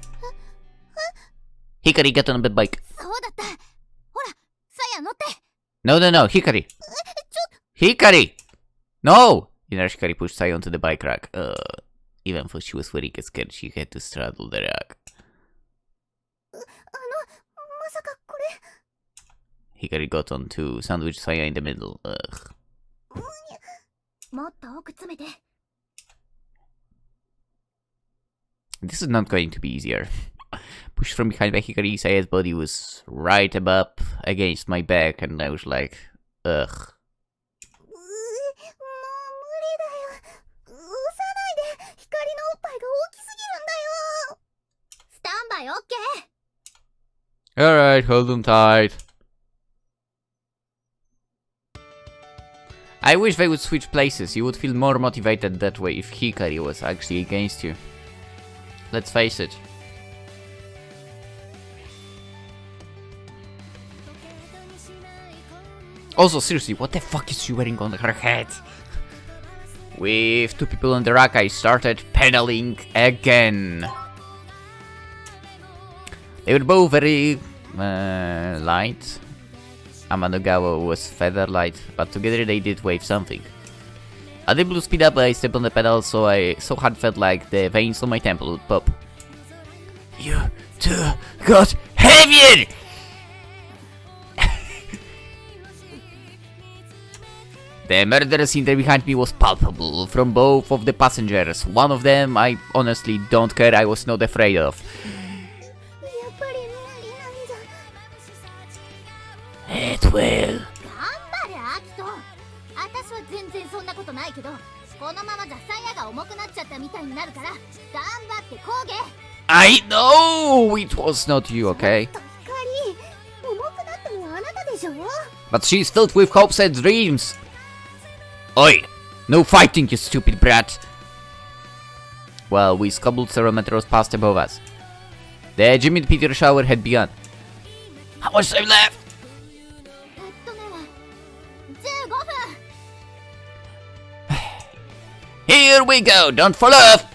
Hikari, get on the bike. No, Hikari. Hikari! No! Hikari pushed Saya onto the bike rack. Even though she was very scared, she had to straddle the rack. Hikari got on to sandwich Saya in the middle. Ugh. This is not going to be easier. Pushed from behind by Hikari, Saya's body was right up against my back, and I was like, ugh. Alright, hold them tight. I wish they would switch places. You would feel more motivated that way if Hikari was actually against you. let's face it. Also, seriously, what the fuck is she wearing on her head? With 2 people on the rack, I started pedaling again. They were both very light. Amanogawa was feather light, but together they did wave something. Unable to speed up, I stepped on the pedal, so hard felt like the veins on my temple would pop. You two got heavier! The murder scene there behind me was palpable from both of the passengers. One of them I honestly don't care, I was not afraid of. やっぱり無理なんじゃ。 It will. 頑張れアキト。私は全然そんなことないけど、このままじゃサイヤが重くなっちゃったみたいになるから、頑張ってこげ。 I know it was not you, okay? 光、重くなったのはあなたでしょ。 But she's filled with hopes and dreams. Oi! No fighting, you stupid brat! Well, we scobbled several meters past above us. The Jimmy Peter shower had begun. How much time left? 15分。 Here we go! Don't fall off!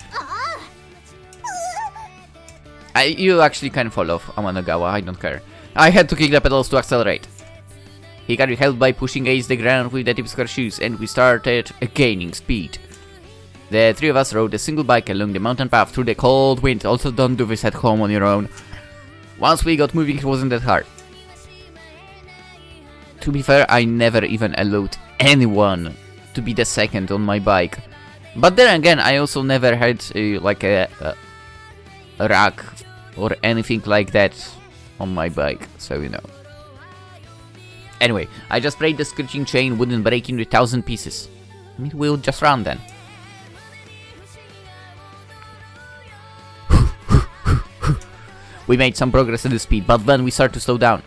You actually can fall off, Amanogawa, I don't care. I had to kick the pedals to accelerate. Hikari helped by pushing against the ground with the tips of her shoes, and we started gaining speed. The 3 of us rode a single bike along the mountain path through the cold wind. Also, don't do this at home on your own. Once we got moving, it wasn't that hard. To be fair, I never even allowed anyone to be the second on my bike. But then again, I also never had like a rack or anything like that on my bike, so you know. Anyway, I just prayed the screeching chain wouldn't break into 1,000 pieces. I mean, we'll just run then. We made some progress in the speed, but then we started to slow down.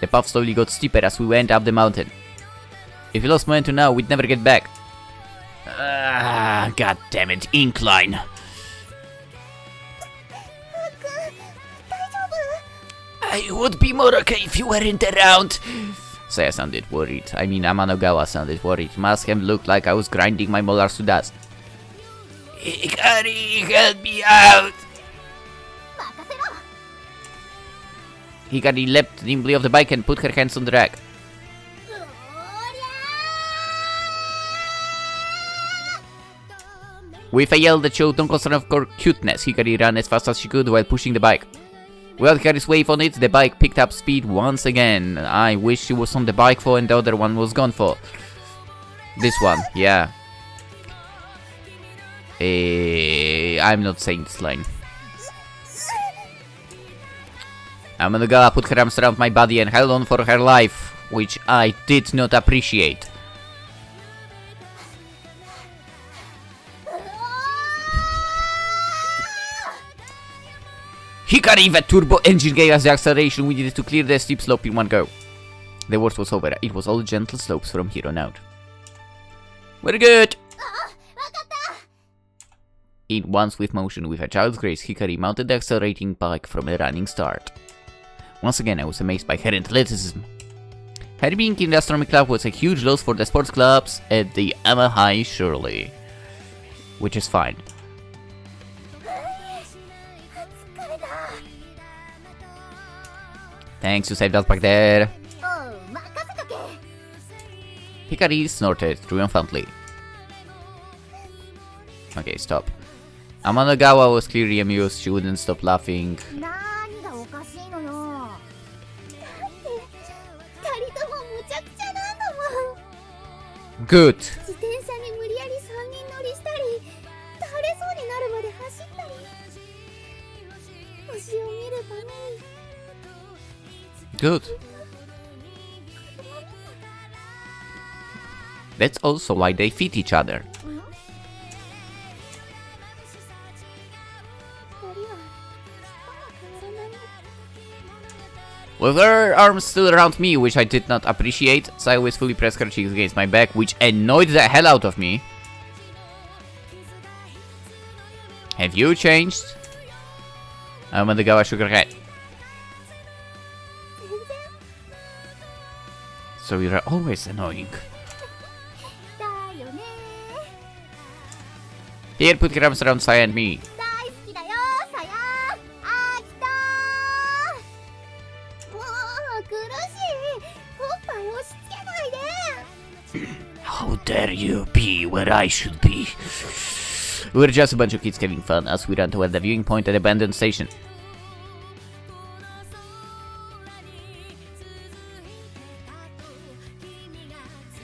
The path slowly got steeper as we went up the mountain. If we lost momentum now, we'd never get back. Ah, god damn it, incline. I would be more okay if you weren't around. Saya sounded worried. I mean, Amanogawa sounded worried. Must have looked like I was grinding my molars to dust. Hikari, help me out! Hikari leapt nimbly off the bike and put her hands on the rack. With a yell that showed no concern of cuteness, Hikari ran as fast as she could while pushing the bike. Without Hikari's wave on it, the bike picked up speed once again. I wish she was on the bike for and the other one was gone for. This one, yeah. I'm not saying this line. Amanogawa put her arms around my body and held on for her life, which I did not appreciate. Hikari, the turbo engine gave us the acceleration we needed to clear the steep slope in one go. The worst was over. It was all gentle slopes from here on out. Very good! In one swift motion with a child's grace, Hikari mounted the accelerating bike from a running start. Once again, I was amazed by her athleticism. Her being in the Astronomy Club was a huge loss for the sports clubs at the Ama High, surely. Which is fine. Thanks, you saved us back there. Hikari snorted triumphantly. Okay, stop. Amanogawa was clearly amused. She wouldn't stop laughing. Good. Good. That's also why they fit each other. With her arms still around me, which I did not appreciate, so I wistfully pressed her cheeks against my back, which annoyed the hell out of me. Have you changed? Amandagawa shook her head. So you're always annoying. だよね Here, put your arms around Saya and me. 大好きだよさやあきたもう苦しいおっぱい押し付けないで How dare you be where I should be? We're just a bunch of kids having fun as we run toward the viewing point at the abandoned station.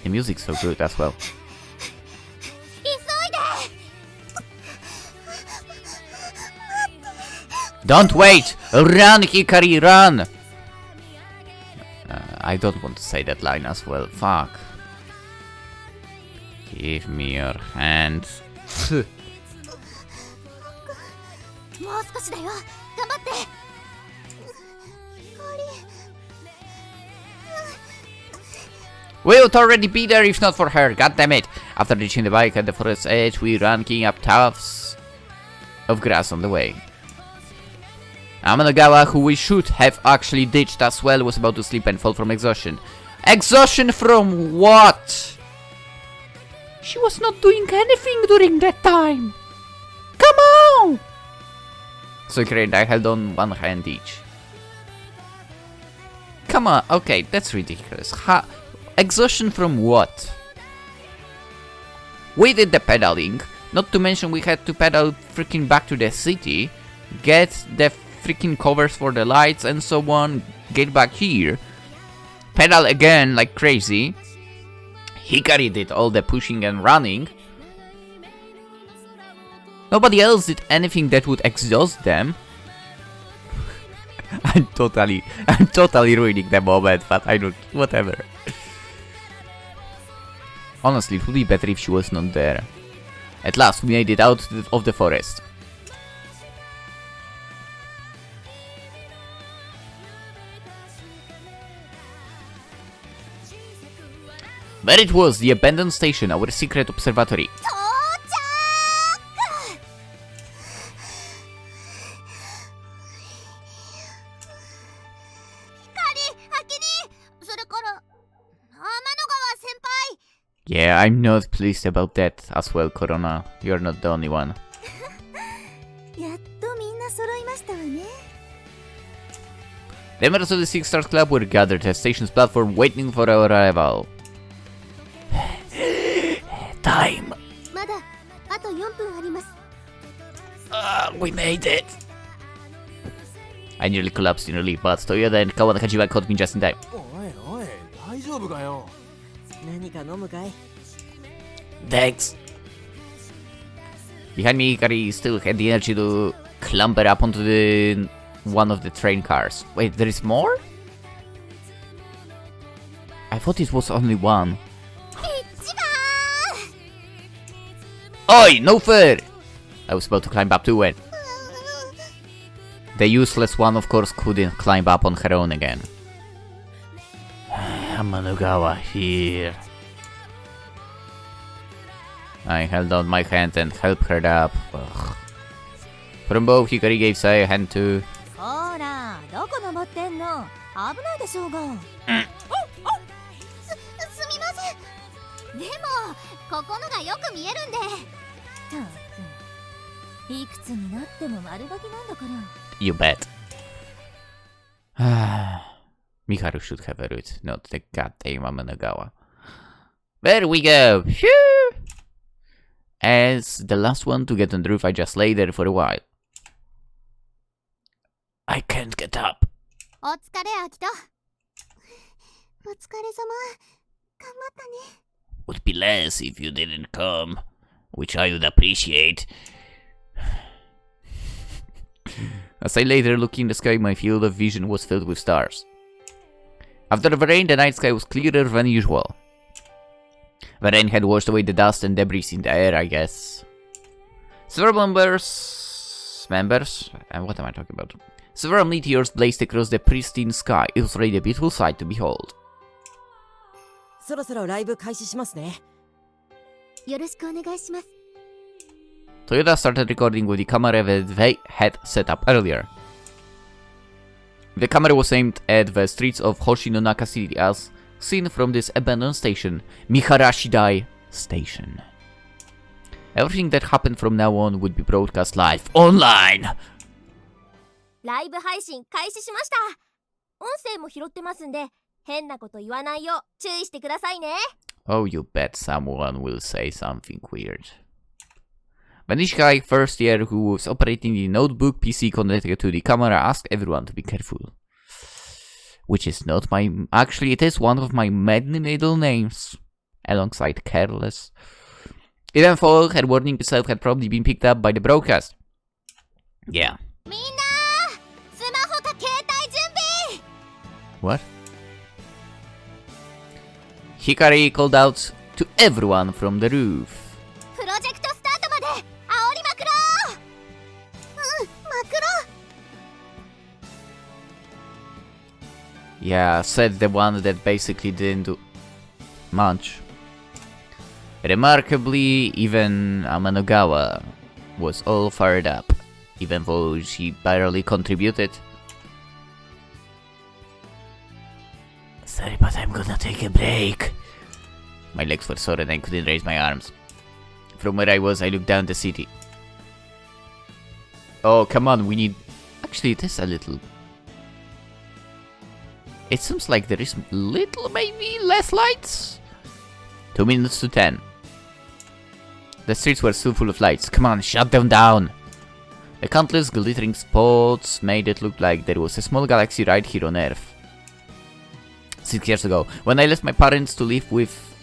The music's so good as well. 急いで Don't wait! Run, Hikari, run! I don't want to say that line as well. Fuck. Give me your hand. もう少しだよ頑張って We would already be there if not for her, god damn it! After reaching the bike at the forest's edge, we ran kicking up tufts of grass on the way. Amandagawa, who we should have actually ditched as well, was about to sleep and fall from exhaustion. Exhaustion from what? She was not doing anything during that time! Come on! So great, I held on one hand each. Come on, okay, that's ridiculous. Exhaustion from what? We did the pedaling, not to mention we had to pedal freaking back to the city, get the freaking covers for the lights and so on, get back here, pedal again like crazy. Hikari did all the pushing and running. Nobody else did anything that would exhaust them. I'm totally ruining the moment, but I don't, whatever. Honestly, it would be better if she was not there. At last, we made it out of the forest. There it was, the abandoned station, our secret observatory. 到着 Yeah, I'm not pleased about that as well, Corona. You're not the only one. やっとみんな揃いましたわね The members of the Six Stars Club were gathered at the station's platform waiting for our arrival. Time! まだあと4分あります We made it! I nearly collapsed in relief, but Toyoda and Kawanakajiwa caught me just in time. おいおい大丈夫かよ何か飲むかい Thanks! Behind me, Hikari still had the energy to clamber up onto the one of the train cars. Wait, there is more? I thought it was only one. 一番 Oi, no fair! I was about to climb up too when the useless one, of course, couldn't climb up on her own again. Amandagawa here. I held out my hand and helped her up. Ugh. From both, Hikari gave Sai a hand too. ほらどこ登ってんの危ないでしょうがすみませんでもここのがよく見えるんでったくいくつになっても丸書きなんだから You bet. Miharu should have a route, not the goddamn Amandagawa. There we go! Phew! As the last one to get on the roof, I just lay there for a while. I can't get up. お疲れアキトお疲れ様。頑張ったね。 Would be less if you didn't come, which I would appreciate. As I lay there looking in the sky, my field of vision was filled with stars. After the rain, the night sky was clearer than usual. The rain had washed away the dust and debris in the air, I guess. Several what am I talking about? Several meteors blazed across the pristine sky. It was really a beautiful sight to behold. そろそろライブ開始しますねよろしくお願いします Toyota started recording with the camera that they had set up earlier. The camera was aimed at the streets of Hoshinonaka City as seen from this abandoned station, Miharashidai Station. Everything that happened from now on would be broadcast live online! ライブ配信開始しました。音声も拾ってますんで、変なこと言わないよう注意してくださいね。Oh, you bet someone will say something weird. When Hikari, first year, who was operating the notebook PC connected to the camera, asked everyone to be careful. Which is not my... Actually, it is one of my many middle names, alongside careless. Even though her warning itself had probably been picked up by the broadcast. Yeah. みんな、スマホか携帯準備。 What? Hikari called out to everyone from the roof. プロジェクトスタートまで煽りまくろう。まくろう。 Yeah, said the one that basically didn't do much. Remarkably, even Amanogawa was all fired up, even though she barely contributed. Sorry, but I'm gonna take a break. My legs were sore and I couldn't raise my arms. From where I was, I looked down the city. Oh, come on, we need... Actually, it is a little... It seems like there is little, maybe less lights? 2 minutes to 10. The streets were still full of lights. Come on, shut them down! The countless glittering spots made it look like there was a small galaxy right here on Earth. 6 years ago, when I left my parents to live with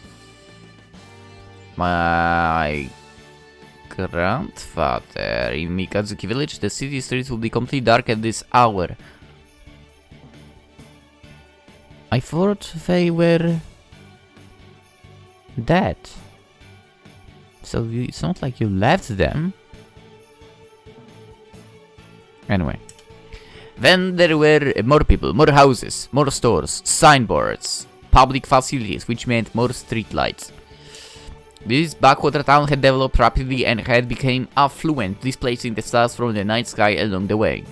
my grandfather in Mikazuki village, the city streets would be completely dark at this hour. I thought they were dead. So it's not like you left them. Anyway. Then there were more people, more houses, more stores, signboards, public facilities, which meant more street lights. This backwater town had developed rapidly and had become affluent, displacing the stars from the night sky along the way.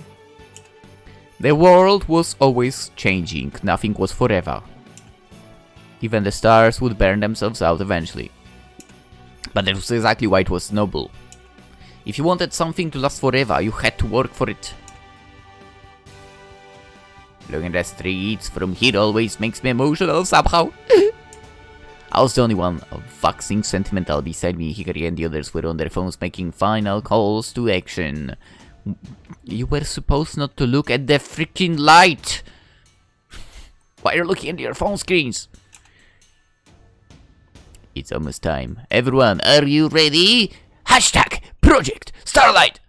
The world was always changing, nothing was forever. Even the stars would burn themselves out eventually. But that was exactly why it was noble. If you wanted something to last forever, you had to work for it. Looking at the streets from here always makes me emotional somehow. I was the only one waxing sentimental beside me. Hikari and the others were on their phones making final calls to action. You were supposed not to look at the freaking light! Why are you looking at your phone screens? It's almost time. Everyone, are you ready? Hashtag Project Starlight!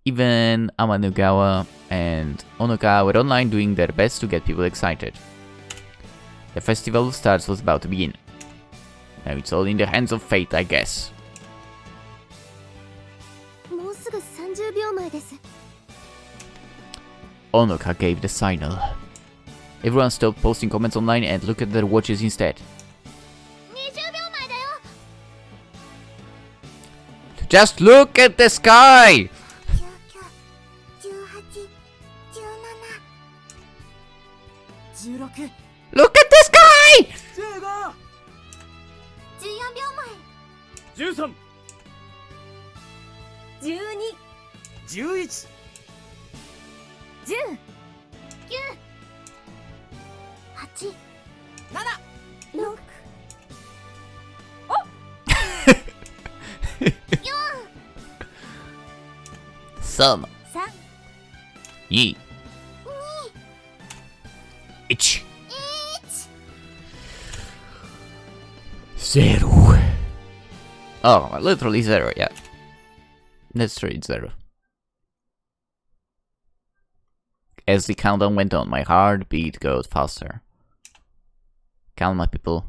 Even Amanogawa and Onoka were online doing their best to get people excited. The Festival of Stars was about to begin. Now it's all in the hands of fate, I guess. もうすぐ30秒前です。 Onoka gave the signal. Everyone stopped posting comments online and looked at their watches instead. 20秒前だよ。 Just look at the sky! 16 Look at the sky! 15 14秒前。 13 12、 11 10、9、8、 7 6、 3、 3、 2、1、 0. Oh, literally 0, yeah. That's true, it's 0. As the countdown went on, my heartbeat got faster. Calm, my people.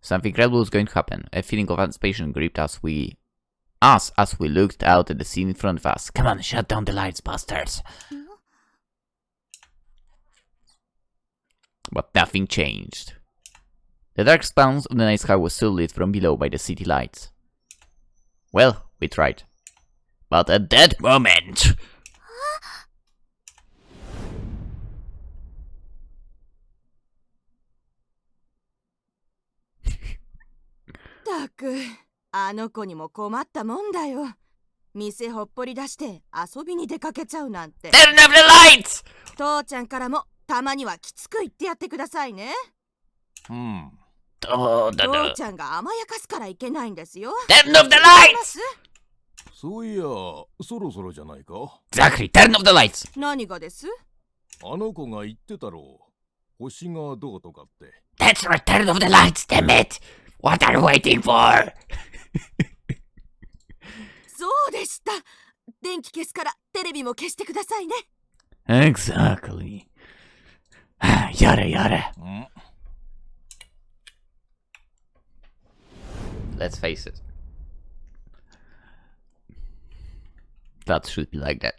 Something incredible was going to happen. A feeling of anticipation gripped us as we looked out at the scene in front of us. Come on, shut down the lights, bastards. But nothing changed. The dark expanse of the night sky was still lit from below by the city lights. Well, we tried. But at that moment... く、あの子にも困ったもんだよ。店ほっぽり出して遊びに出かけちゃうなんて。 Turn off the lights! 父ちゃんからもたまにはきつく言ってやってくださいね。父ちゃんが甘やかすからいけないんですよ。 Turn off the lights! そういや、そろそろじゃないか。 Zachary, turn off the lights! 何がです？あの子が言ってたろう。星がどうとかって。 That's right, turn off the lights, damn it! What are you waiting for? そうでした。電気消すからテレビも消してくださいね。 Exactly. Yada yada. Let's face it. That should be like that.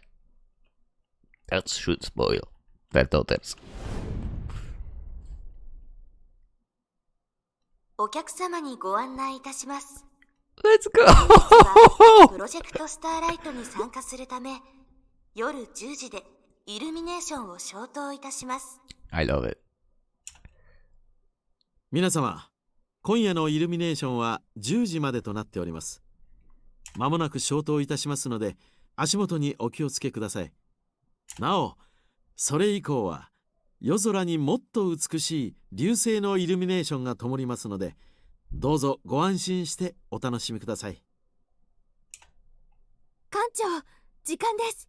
That should spoil their daughters. お客様にご案内いたします。 Let's 本日は go! プロジェクトスターライトに参加するため、夜10時でイルミネーションを消灯いたします。 I love it. 皆様、今夜のイルミネーションは10時までとなっております。まもなく消灯いたしますので、足元にお気をつけください。なお、それ以降は夜空にもっと美しい流星のイルミネーションが灯りますので、どうぞご安心してお楽しみください。館長、時間です。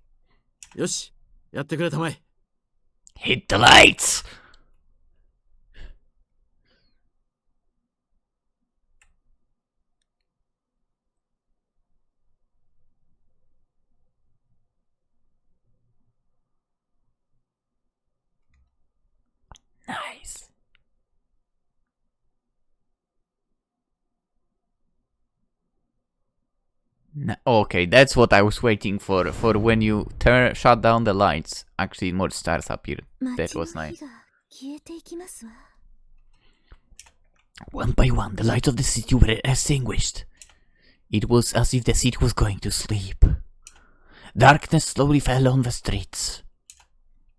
よし、やってくれたまえ。 Hit the lights! Nice. Okay, that's what I was waiting for when you shut down the lights. Actually, more stars appeared. That was nice. 消えていきますわ。 One by one, the lights of the city were extinguished. It was as if the city was going to sleep. Darkness slowly fell on the streets,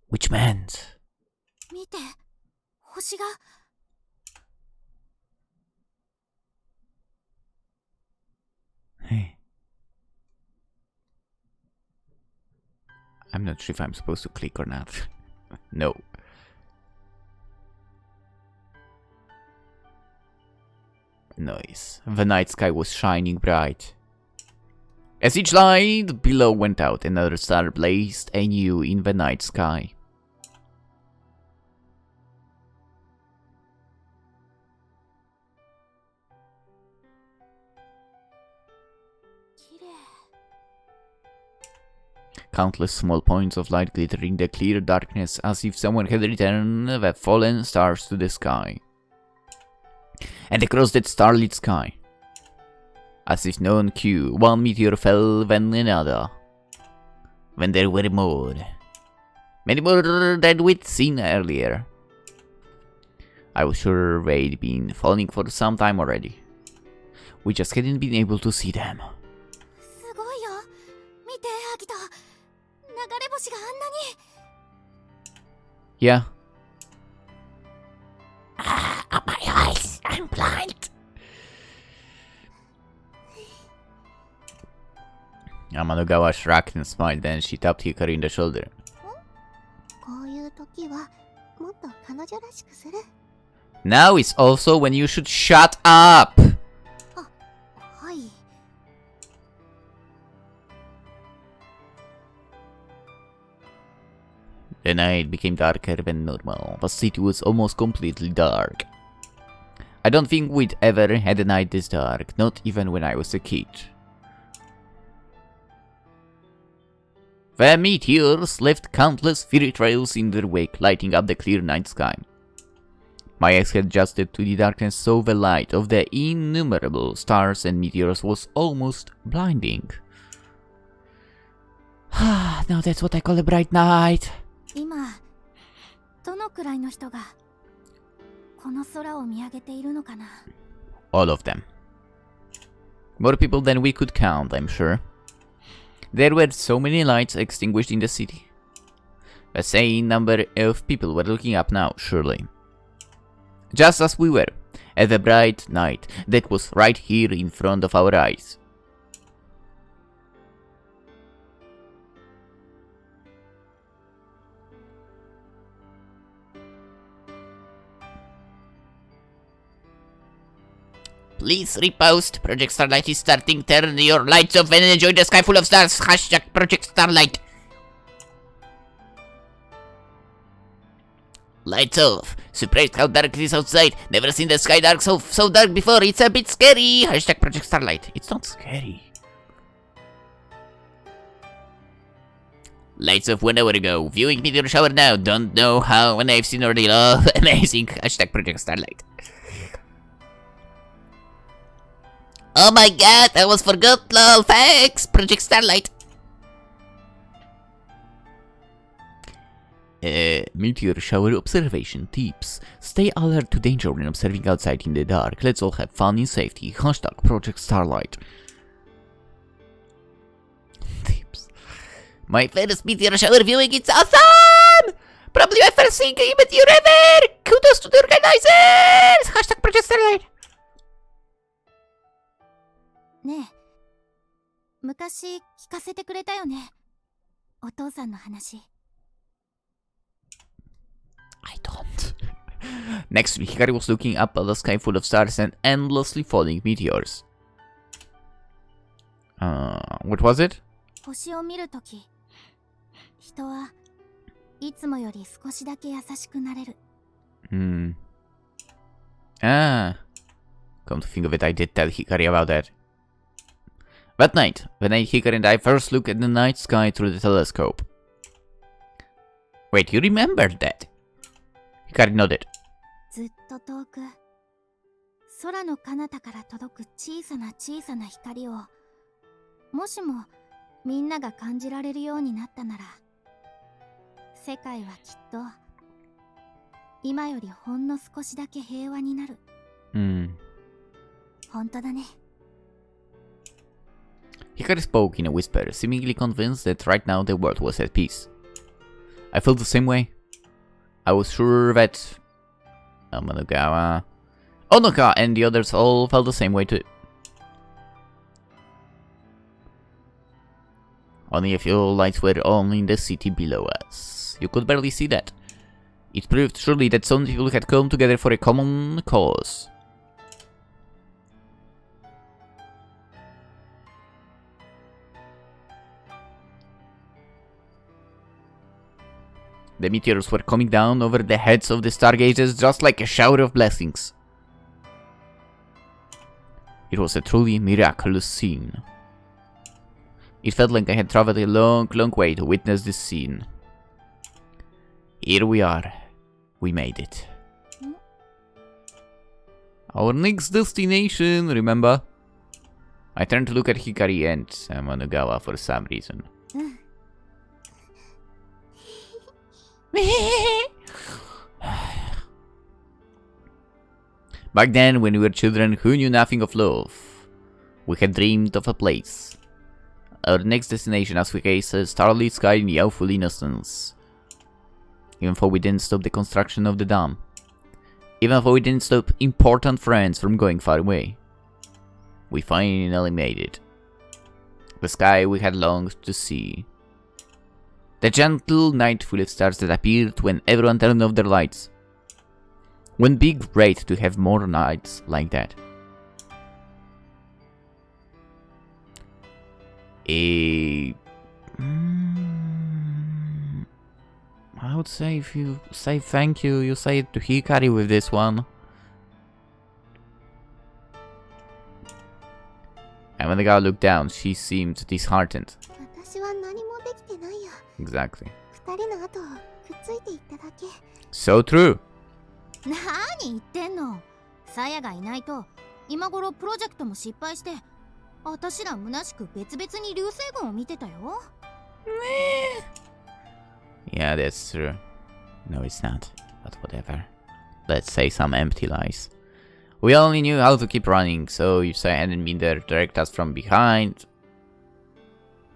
which meant... 見て、星が。Hey. I'm not sure if I'm supposed to click or not. No. Nice. The night sky was shining bright. As each light below went out, another star blazed anew in the night sky. Countless small points of light glittered in the clear darkness as if someone had returned the fallen stars to the sky. And across that starlit sky, as if no on cue, one meteor fell, then another. When there were more. Many more than we'd seen earlier. I was sure they'd been falling for some time already. We just hadn't been able to see them. すごいよ。見て、アギト。流れ星があんなに。Yeah. Ah, my eyes, I'm blind. Amanogawa shrugged and smiled, then she tapped Hikari in the shoulder. こういう時はもっと彼女らしくする。 Now is also when you should shut up! はい。 The night became darker than normal. The city was almost completely dark. I don't think we'd ever had a night this dark, not even when I was a kid. The meteors left countless fiery trails in their wake, lighting up the clear night sky. My eyes had adjusted to the darkness, so the light of the innumerable stars and meteors was almost blinding. Now that's what I call a bright night. 今、どのくらいの人がこの空を見上げているのかな。 All of them. More people than we could count, I'm sure. There were so many lights extinguished in the city. The same number of people were looking up now, surely. Just as we were, at the bright night that was right here in front of our eyes. Please repost. Project Starlight is starting. Turn your lights off and enjoy the sky full of stars. Hashtag Project Starlight. Lights off. Surprised how dark it is outside. Never seen the sky dark so dark before. It's a bit scary. Hashtag Project Starlight. It's not scary. Lights off 1 hour ago. Viewing meteor shower now. Don't know how when I've seen already. Love. Amazing. Hashtag Project Starlight. Oh my god, I was forgot, lol. Thanks, Project Starlight. Meteor shower observation tips. Stay alert to danger when observing outside in the dark. Let's all have fun in safety. Hashtag Project Starlight. Tips. My first meteor shower viewing, it's awesome! Probably my first single meteor ever! Kudos to the organizers! Hashtag Project Starlight. ねえ、昔聞かせてくれたよね、お父さんの話。I don't. Next week, Hikari was looking up at the sky full of stars and endlessly falling meteors. What was it? 星を見るとき、人はいつもより少しだけ優しくなれる。Ah. Come to think of it, I did tell Hikari about that. That night, Hikari and I first looked at the night sky through the telescope. Wait, you remember that? Hikari nodded. ずっと遠く、空の彼方から届く小さな光を、もしもみんなが感じられるようになったなら、世界はきっと今よりほんの少しだけ平和になる。本当だね。Hikari spoke in a whisper, seemingly convinced that right now the world was at peace. I felt the same way. I was sure that Onoka and the others all felt the same way too. Only a few lights were on in the city below us. You could barely see that. It proved surely that some people had come together for a common cause. The meteors were coming down over the heads of the stargazers just like a shower of blessings. It was a truly miraculous scene. It felt like I had traveled a long, long way to witness this scene. Here we are. We made it. Our next destination, remember? I turned to look at Hikari and Manugawa for some reason. Back then, when we were children who knew nothing of love, we had dreamed of a place. Our next destination as we gazed at a starlit sky in youthful innocence. Even though we didn't stop the construction of the dam. Even though we didn't stop important friends from going far away. We finally made it. The sky we had longed to see. The gentle night full of stars that appeared when everyone turned off their lights. Wouldn't be great to have more nights like that. I would say if you say thank you, you say it to Hikari with this one. And when the girl looked down, she seemed disheartened. Exactly. So true. 何言ってんの。サヤがいないと今頃プロジェクトも失敗して、私ら虚しく別々に流星群を見てたよ。Yeah, that's true. No, it's not. But whatever. Let's say some empty lies. We only knew how to keep running, so if Saya hadn't been there to direct us from behind...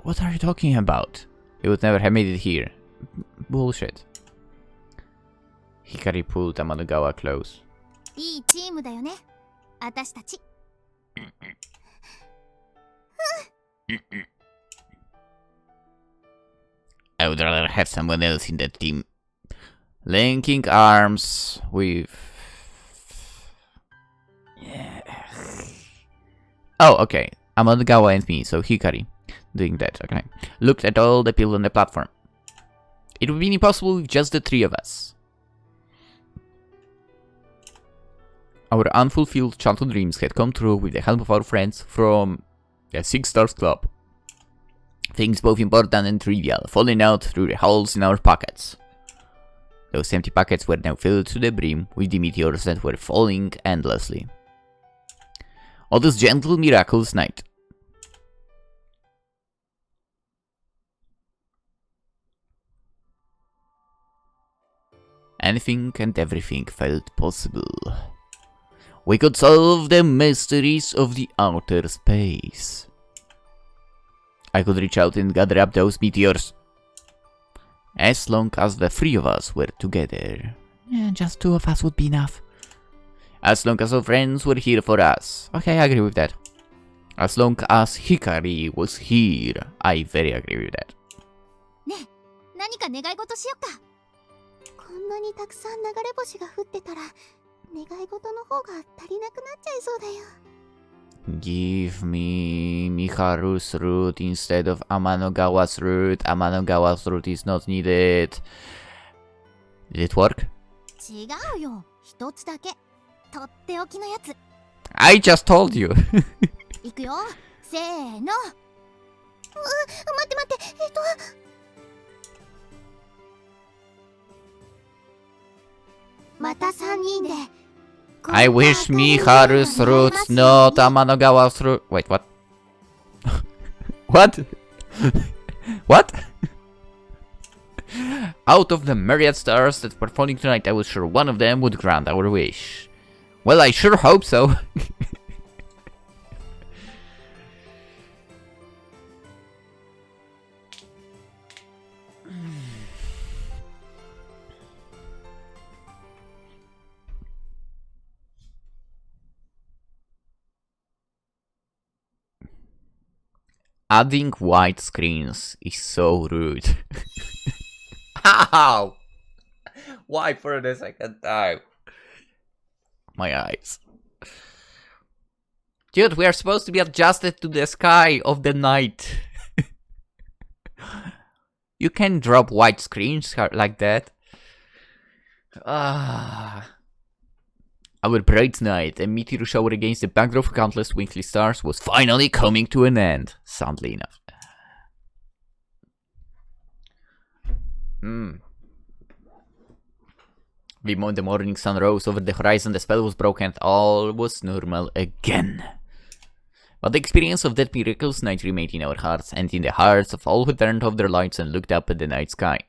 What are you talking about? We would never have made it here. Bullshit. Hikari pulled Amanugawa close. いいチームだよね、私たち。I would rather have someone else in that team. Linking arms with... Yeah. Oh, okay. Amanogawa and me, so Hikari. Doing that, okay. Looked at all the people on the platform. It would be impossible with just the three of us. Our unfulfilled childhood dreams had come true with the help of our friends from the Six Stars Club. Things both important and trivial, falling out through the holes in our pockets. Those empty pockets were now filled to the brim with the meteors that were falling endlessly. On this gentle, miraculous night. Anything and everything felt possible. We could solve the mysteries of the outer space. I could reach out and gather up those meteors. As long as the three of us were together. Yeah, just two of us would be enough. As long as our friends were here for us. Okay, I agree with that. As long as Hikari was here. I very agree with that. ねえ、何か願い事しよっか。こんなにたくさん流れ星が降ってたら願い事の方が足りなくなっちゃいそうだよ。Give me Miharu's route instead of Amanogawa's route. Amanogawa's route is not needed. Did it work? 違うよ、一つだけ。とっておきのやつ。I just told you. いくよ、せーの。待って待って、また3人で。I wish Miharu's route, not Amanogawa's route. Wait, what? What? What? Out of the myriad stars that were falling tonight, I was sure one of them would grant our wish. Well, I sure hope so. Adding white screens is so rude. How? Why for the second time? My eyes. Dude, we are supposed to be adjusted to the sky of the night. You can drop white screens like that. Our bright night, a meteor shower against the backdrop of countless twinkling stars, was finally coming to an end, sadly enough. The morning sun rose over the horizon, the spell was broken, and all was normal again. But the experience of that miraculous night remained in our hearts, and in the hearts of all who turned off their lights and looked up at the night sky.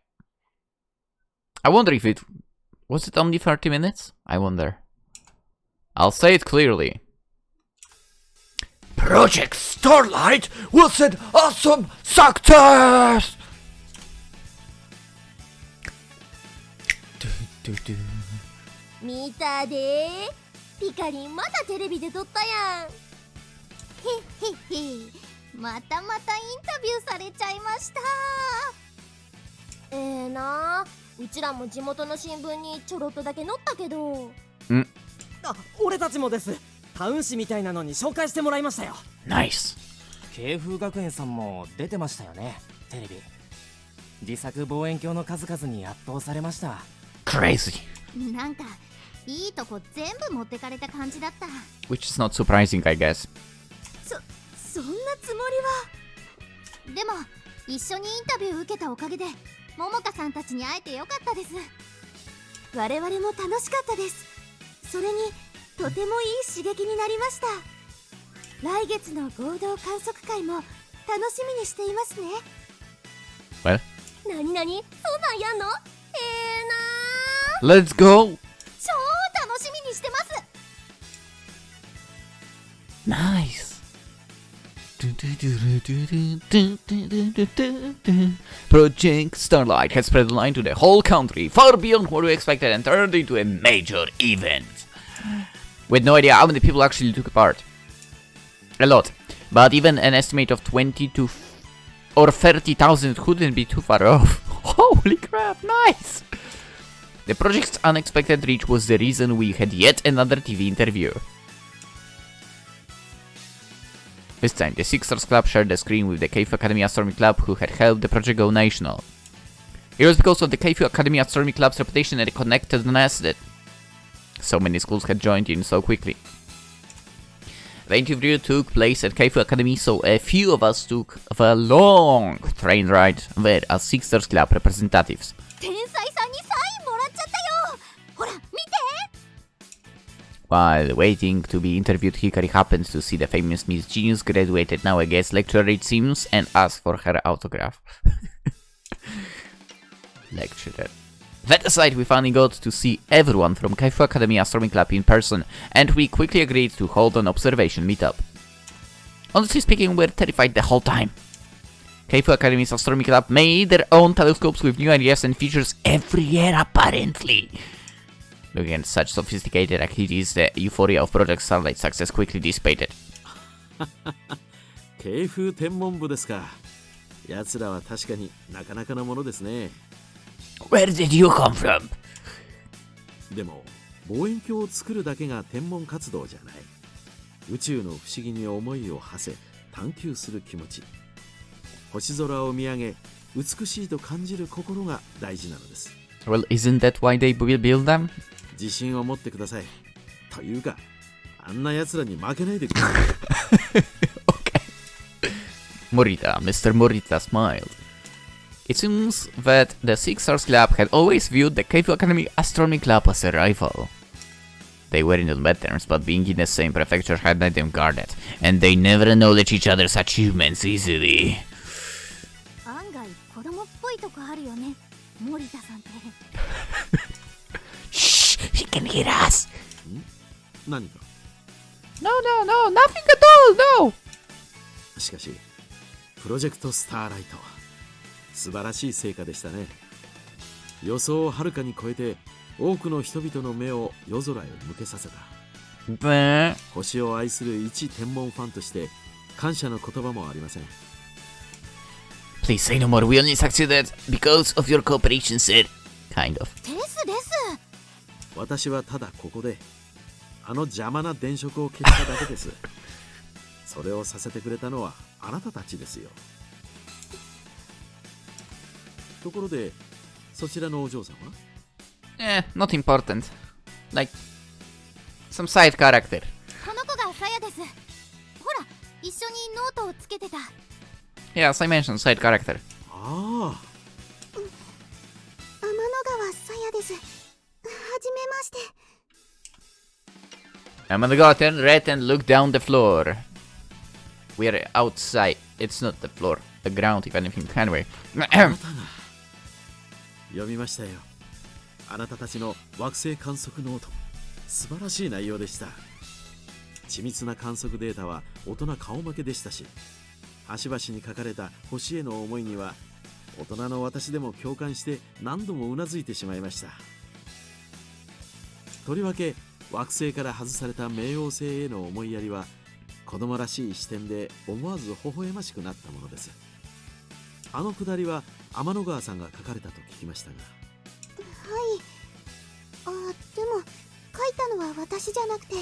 I wonder if it... Was it only 30 minutes? I wonder. I'll say it clearly. Project Starlight was an awesome success! 見たでー、ピカリンまたテレビで撮ったやん。へへへ、またインタビューされちゃいました。なあ、うちらも地元の新聞にちょろっとだけ載ったけど。あ、俺たちもです。タウン誌みたいなのに紹介してもらいましたよ。ナイス。慶風学園さんも出てましたよね、テレビ。自作望遠鏡の数々に圧倒されました。Crazy. なんかいいとこ全部持ってかれた感じだった。Which is not surprising, I guess. そんなつもりは。でも一緒にインタビュー受けたおかげで桃香さんたちに会えてよかったです。我々も楽しかったです。それにとてもいい刺激になりました。来月の合同観測会も楽しみにしていますね。Well? なになに、そんなんやんの？Let's go! 超楽しみにしてます。Nice. Project Starlight has spread the line to the whole country, far beyond what we expected, and turned into a major event. with no idea how many people actually took part. A lot. But even an estimate of 20 to or 30,000 couldn't be too far off. Holy crap, nice! The project's unexpected reach was the reason we had yet another TV interview. This time, the Six Stars Club shared the screen with the Keifu Academy Astronomy Club, who had helped the project go national. It was because of the Keifu Academy Astronomy Club's reputation and connectedness that so many schools had joined in so quickly. The interview took place at Keifu Academy, so a few of us took a long train ride there as Six Stars Club representatives. 天才さんにサインもらっちゃったよ。ほら見て。 While waiting to be interviewed, Hikari happened to see the famous Miss Genius, graduated now a guest lecturer it seems, and asked for her autograph. Lecturer. That aside, we finally got to see everyone from Keifu Academy Astronomy Club in person, and we quickly agreed to hold an observation meetup. Honestly speaking, we were terrified the whole time. Keifu Academy's Astronomy Club made their own telescopes with new ideas and features every year apparently. Looking at such sophisticated activities, the euphoria of Project Starlight success quickly dissipated. 京風天文部ですか。奴らは確かになかなかなものですね。Where did you come from? でも望遠鏡を作るだけが天文活動じゃない。宇宙の不思議に思いを馳せ探求する気持ち、星空を見上げ美しいと感じる心が大事なのです。 Well, isn't that why they build them? 自信を持ってください。というか、あんな奴らに負けないでください。Okay. Morita, Mr. Morita smiled. It seems that the Six Stars Club had always viewed the Keifu Academy Astronomy Club as a rival. They weren't on bad terms, but being in the same prefecture had made them guarded, and they never acknowledged each other's achievements easily. 案外子供っぽいとこあるよね。森田さんって。Shh! He can hear us! 何か No, nothing at all, no! しかし、プロジェクトスターライト、素晴らしい成果でしたね。予想をはるかに超えて、多くの人々の目を夜空へ向けさせた。星を愛する一天文ファンとして、感謝の言葉もありません。Please say no more. We only succeeded because of your cooperation, sir. Kind of. ですです。私はただここで、あの邪魔な電飾を消しただけです。それをさせてくれたのはあなたたちですよ。ところで、そちらのお嬢さんはnot important. Like, some side character. この子がさやです。ほら、一緒にノートをつけてた。Yeah, as I mentioned, side character. ああ。天の川さやです。はじめまして。I'm gonna go turn right and look down the floor. We're outside. It's not the floor. The ground, if anything. Anyway. 読みましたよ。あなたたちの惑星観測ノート。素晴らしい内容でした。緻密な観測データは大人顔負けでしたし、端々に書かれた星への思いには大人の私でも共感して何度もうなずいてしまいました。とりわけ惑星から外された冥王星への思いやりは子供らしい視点で思わず微笑ましくなったものです。あのくだりは天の川さんが書かれたと聞きましたが。はい。でも書いたのは私じゃなくて、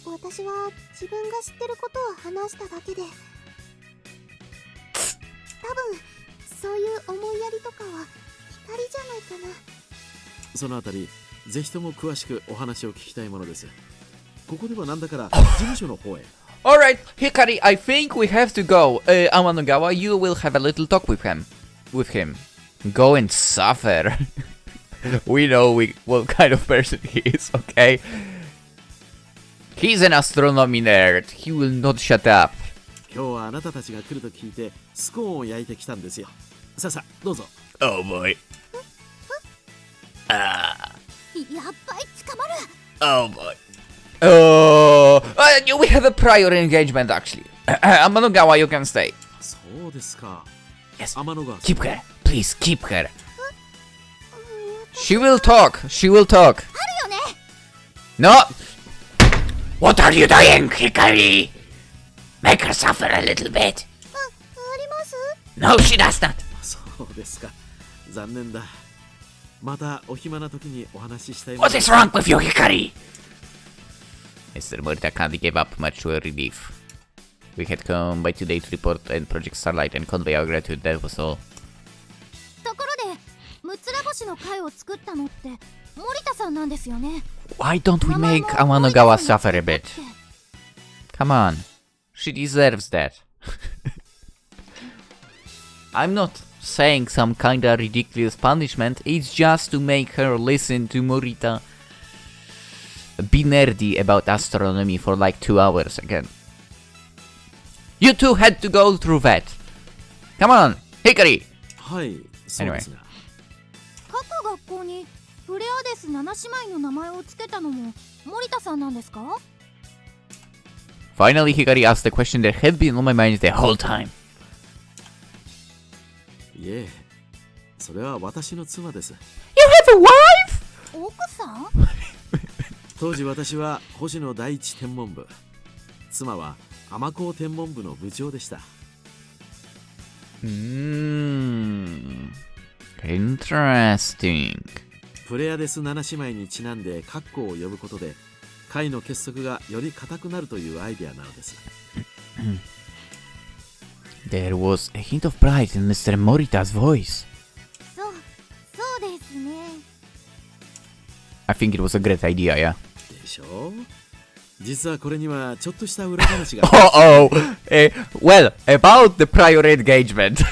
私は自分が知ってることを話しただけで、多分そういう思いやりとかは光じゃないかな。そのあたりぜひとも詳しくお話を聞きたいものです。ここではなんだから事務所の方へ。Alright, Hikari, I think we have to go. Amanogawa, you will have a little talk with him. Go and suffer. We know what kind of person he is, okay? He's an astronomy nerd. He will not shut up. 今日はあなたたちが来ると聞いてスコーンを焼いてきたんですよ。さあさあどうぞ。Oh boy. やっぱり捕まる。Oh boy. We have a prior engagement actually. Amanogawa, you can stay. そうですか。Yes. 天の川。Keep her. Please keep her. She will talk. あるよね。No. What are you doing, Hikari? Make her suffer a little bit. あります No, she does not. そうですか。残念だ。またお暇な時にお話ししたい。 What is wrong with you, Hikari? Mr. Morita can't give up much to a relief. We had come by today to report and Project Starlight and convey our gratitude, that was all. ところでむつら星の会を作ったのって森田さんなんですよね。 Why don't we make Amanogawa suffer a bit? Come on, she deserves that. I'm not saying some kinda ridiculous punishment, it's just to make her listen to Morita be nerdy about astronomy for like 2 hours again. You two had to go through that. Come on, Hikari! はい、そうですが。各学校にプレアデス7姉妹の名前を付けたのも森田さんなんですか？ Finally, Hikari asked the question that had been on my mind the whole time. いえ、それは私の妻です。You have a wife? 奥さん？当時私は星野第一天文部、妻は天高天文部の部長でした。Interesting. プレアデス7姉妹にちなんでカッコを呼ぶことで会の結束がより固くなるというアイデアなのです。There was a hint of pride in Mr. Morita's voice. そうですね。 I think it was a great idea, yeah. でしょう。実はこれにはちょっとした裏話が。Oh, well, about the prior engagement.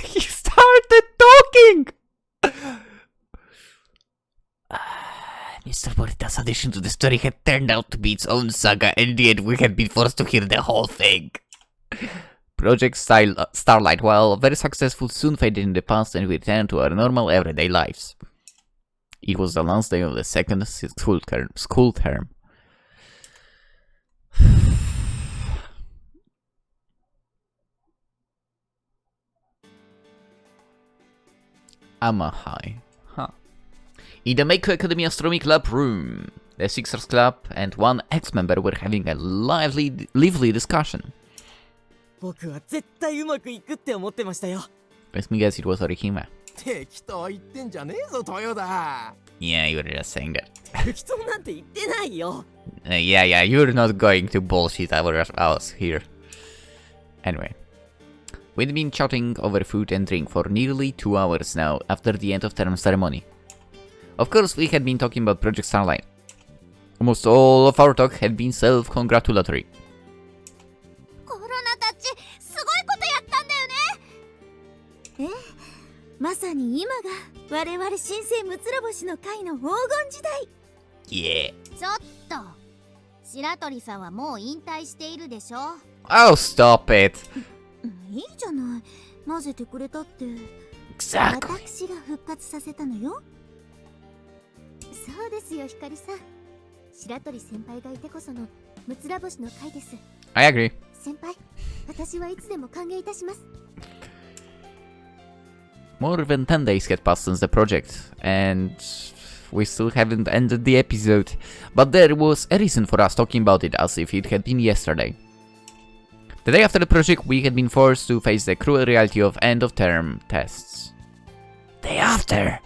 He started talking! Mr. Morita's addition to the story had turned out to be its own saga, and in the end we had been forced to hear the whole thing. Project Starlight, while very successful, soon faded in the past and we returned to our normal everyday lives. It was the last day of the second school term. Amahai. Huh. In the Meiko Academy Astronomy Club room, the Sixers Club and one ex-member were having a lively discussion. 僕は絶対うまくいくって思ってましたよ。 Let me guess, it was Orihime. 適当言ってんじゃねえぞ豊田。 Yeah, you were just saying that. 適当なんて言ってないよ。Yeah, you're not going to bullshit us here. Anyway. We'd been chatting over food and drink for nearly 2 hours now after the end of term ceremony. Of course, we had been talking about Project Starlight. Almost all of our talk had been self-congratulatory. コロナたちすごいことやったんだよね。まさに今が我々新生むつら星の会の黄金時代。 Yeah. ちょっと白鳥さんはもう引退しているでしょ。 Oh, stop it. いいじゃない。混ぜてくれたって。 Exactly. 私が復活させたのよ。そうですよ、ひかりさん。白鳥先輩がいてこそのむつら星の会です。 I agree. 先輩、私はいつでも歓迎いたします。 More than 10 days had passed since the project, and we still haven't ended the episode. But there was a reason for us talking about it as if it had been yesterday. The day after the project, we had been forced to face the cruel reality of end-of-term tests. Day after!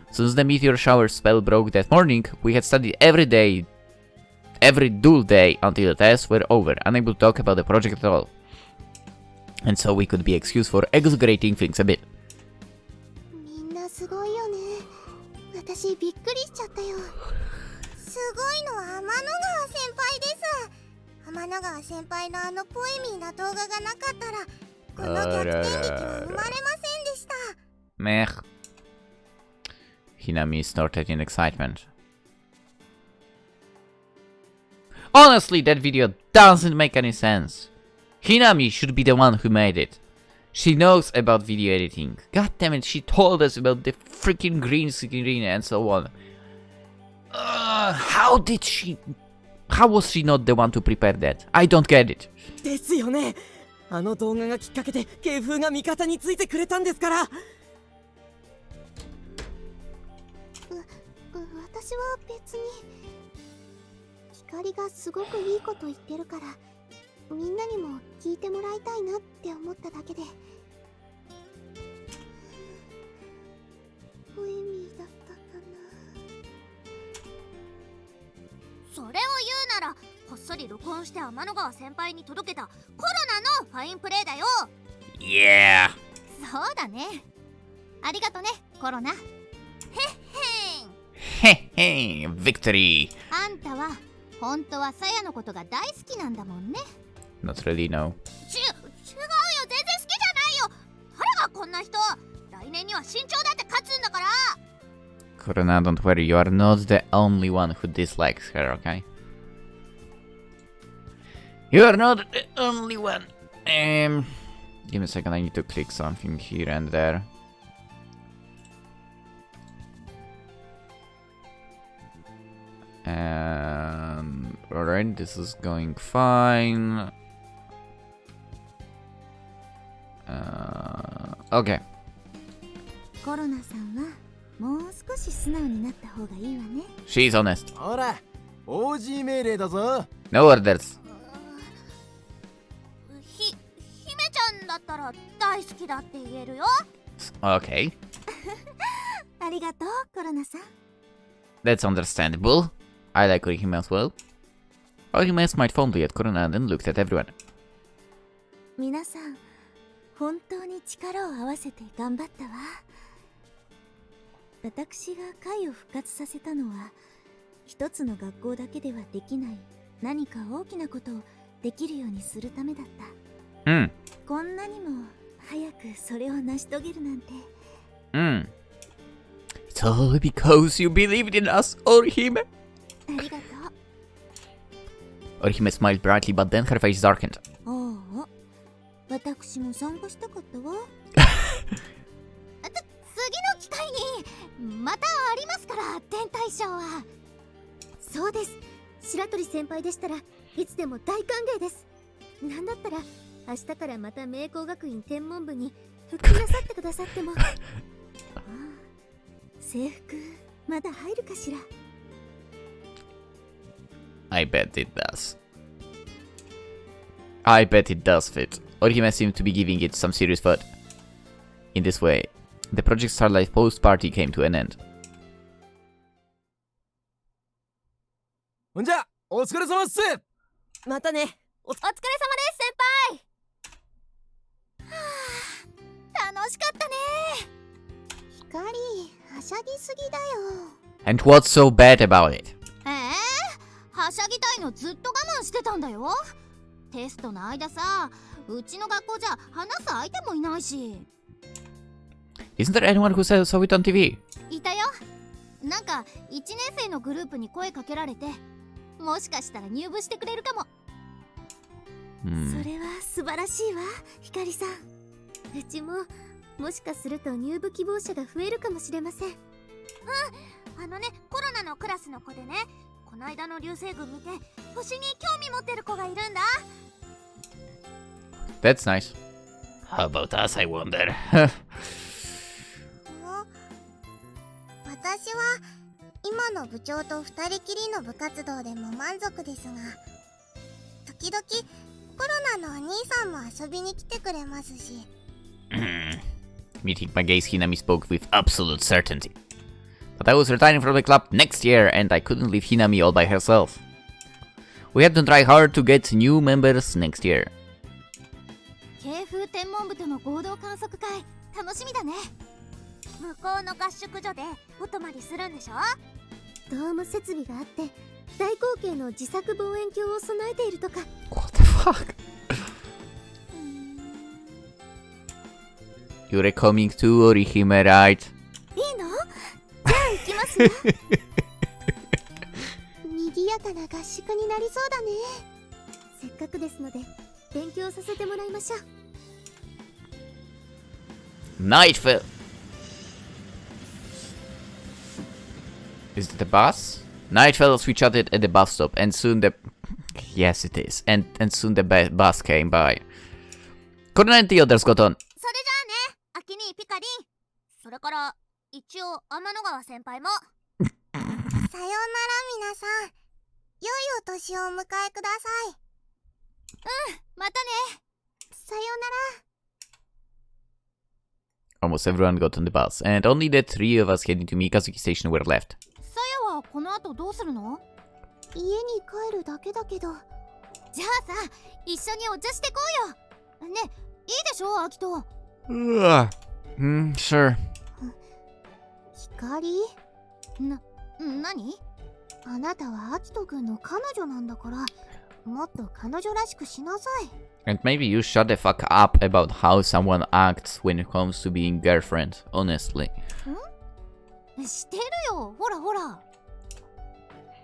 Since the meteor shower spell broke that morning, we had studied every dull day until the tests were over, unable to talk about the project at all. And so we could be excused for exaggerating things a bit. みんなすごいよね。私びっくりしちゃったよ。すごいのは天の川先輩です。天の川先輩のあのポエミーな動画がなかったらこの逆転劇は生まれませんでした。 Meh. Hinami snorted in excitement. Honestly, that video doesn't make any sense. Hinami should be the one who made it. She knows about video editing. God damn it, she told us about the freaking green screen and so on. How was she not the one to prepare that? I don't get it. ですよね。あの動画がきっかけで芸風が味方についてくれたんですから。私は別に。光がすごくいいこと言ってるから、みんなにも聞いてもらいたいなって思っただけで。ポエミーだったんだな。それを言うならこっそり録音して天の川先輩に届けたコロナのファインプレーだよ。Yeah! そうだね。ありがとねコロナ。へっへへ Victory! あんたは本当はさやのことが大好きなんだもんね。 Not really, no. 違うよ、全然好きじゃないよ。誰がこんな人。来年には身長だって勝つんだから。 Corona, don't worry, you are not the only one who dislikes her, okay? You are not the only one. Give me a second, I need to click something here and there. And alright, this is going fine. Okay. コロナさんはもう少し素直になった方がいいわね。 She's honest. ほら OG 命令だぞ。 No orders. 姫ちゃんだったら大好きだって言えるよ。 Okay. ありがとうコロナさん。 That's understandable. I like Orihime as well. Orihime smiled fondly at Corona and then looked at everyone. 皆さん本当に力を合わせて頑張ったわ。私が会を復活させたのは一つの学校だけではできない何か大きなことをできるようにするためだった。こんなにも早くそれを成し遂げるなんて。It's all because you believed in us, Orihime. ありがとう。 Orihime smiled brightly, but then her face darkened. ああ、私も参加したかったわ。次の機会にまたありますから、天体ショーは。そうです。白鳥先輩でしたらいつでも大歓迎です。なんだったら明日からまた明光学院天文部に復帰なさってくださっても。ああ、制服まだ入るかしら。 I bet it does. I bet it does fit. Orihime seemed to be giving it some serious thought. In this way, the Project Starlight post-party came to an end. ほんじゃお疲れ様っす。またね。お疲れ様です先輩。はあ、楽しかったね。光はしゃぎすぎだよ。 And what's so bad about it? はしゃぎたいのずっと我慢してたんだよ。テストの間さ、うちの学校じゃ話す相手もいないし。 Isn't there anyone who saw it on TV? いたよ。なんか1年生のグループに声かけられて、もしかしたら入部してくれるかも。それは素晴らしいわ、ひかりさん。うちももしかすると入部希望者が増えるかもしれません。コロナのクラスの子でね、この間の流星群見て星に興味持ってる子がいるんだ。 That's nice. How about us, I wonder? 私は今の部長と二人きりの部活動でも満足ですが、時々コロナのお兄さんも遊びに来てくれますし。Meeting my gaze, Hinami spoke with absolute certainty. But I was retiring from the club next year and I couldn't leave Hinami all by herself. We had to try hard to get new members next year. 京風天文部との合同観測会、楽しみだね。向こうの合宿所でお泊まりするんでしょ。ドーム設備があって大口径の自作望遠鏡を備えているとか。 What the fuck? You're coming to Orihime, right? いいの？じゃあ行きますね。賑やかな合宿になりそうだね。せっかくですので勉強させてもらいましょう。 Night fell. Is it the bus? Night fell as we chatted at the bus stop, and soon the yes, it is. And soon the bus came by. Corona and the others got on. それじゃあね、アキニーピカリン。それから一応天の川先輩も。さようなら皆さん。良いお年をお迎えください。またね。さよなら。 Almost everyone got on the bus, and only the three of us heading to Mikazuki Station were left. さやはこの後どうするの？家に帰るだけだけど。じゃあさ、一緒にお茶してこうよ。ね、いいでしょ、アキト。Sure. 光？何？あなたはアキト君の彼女なんだから、もっと彼女らしくしなさい。And maybe you shut the fuck up about how someone acts when it comes to being girlfriend, honestly. してるよ、ほらほら。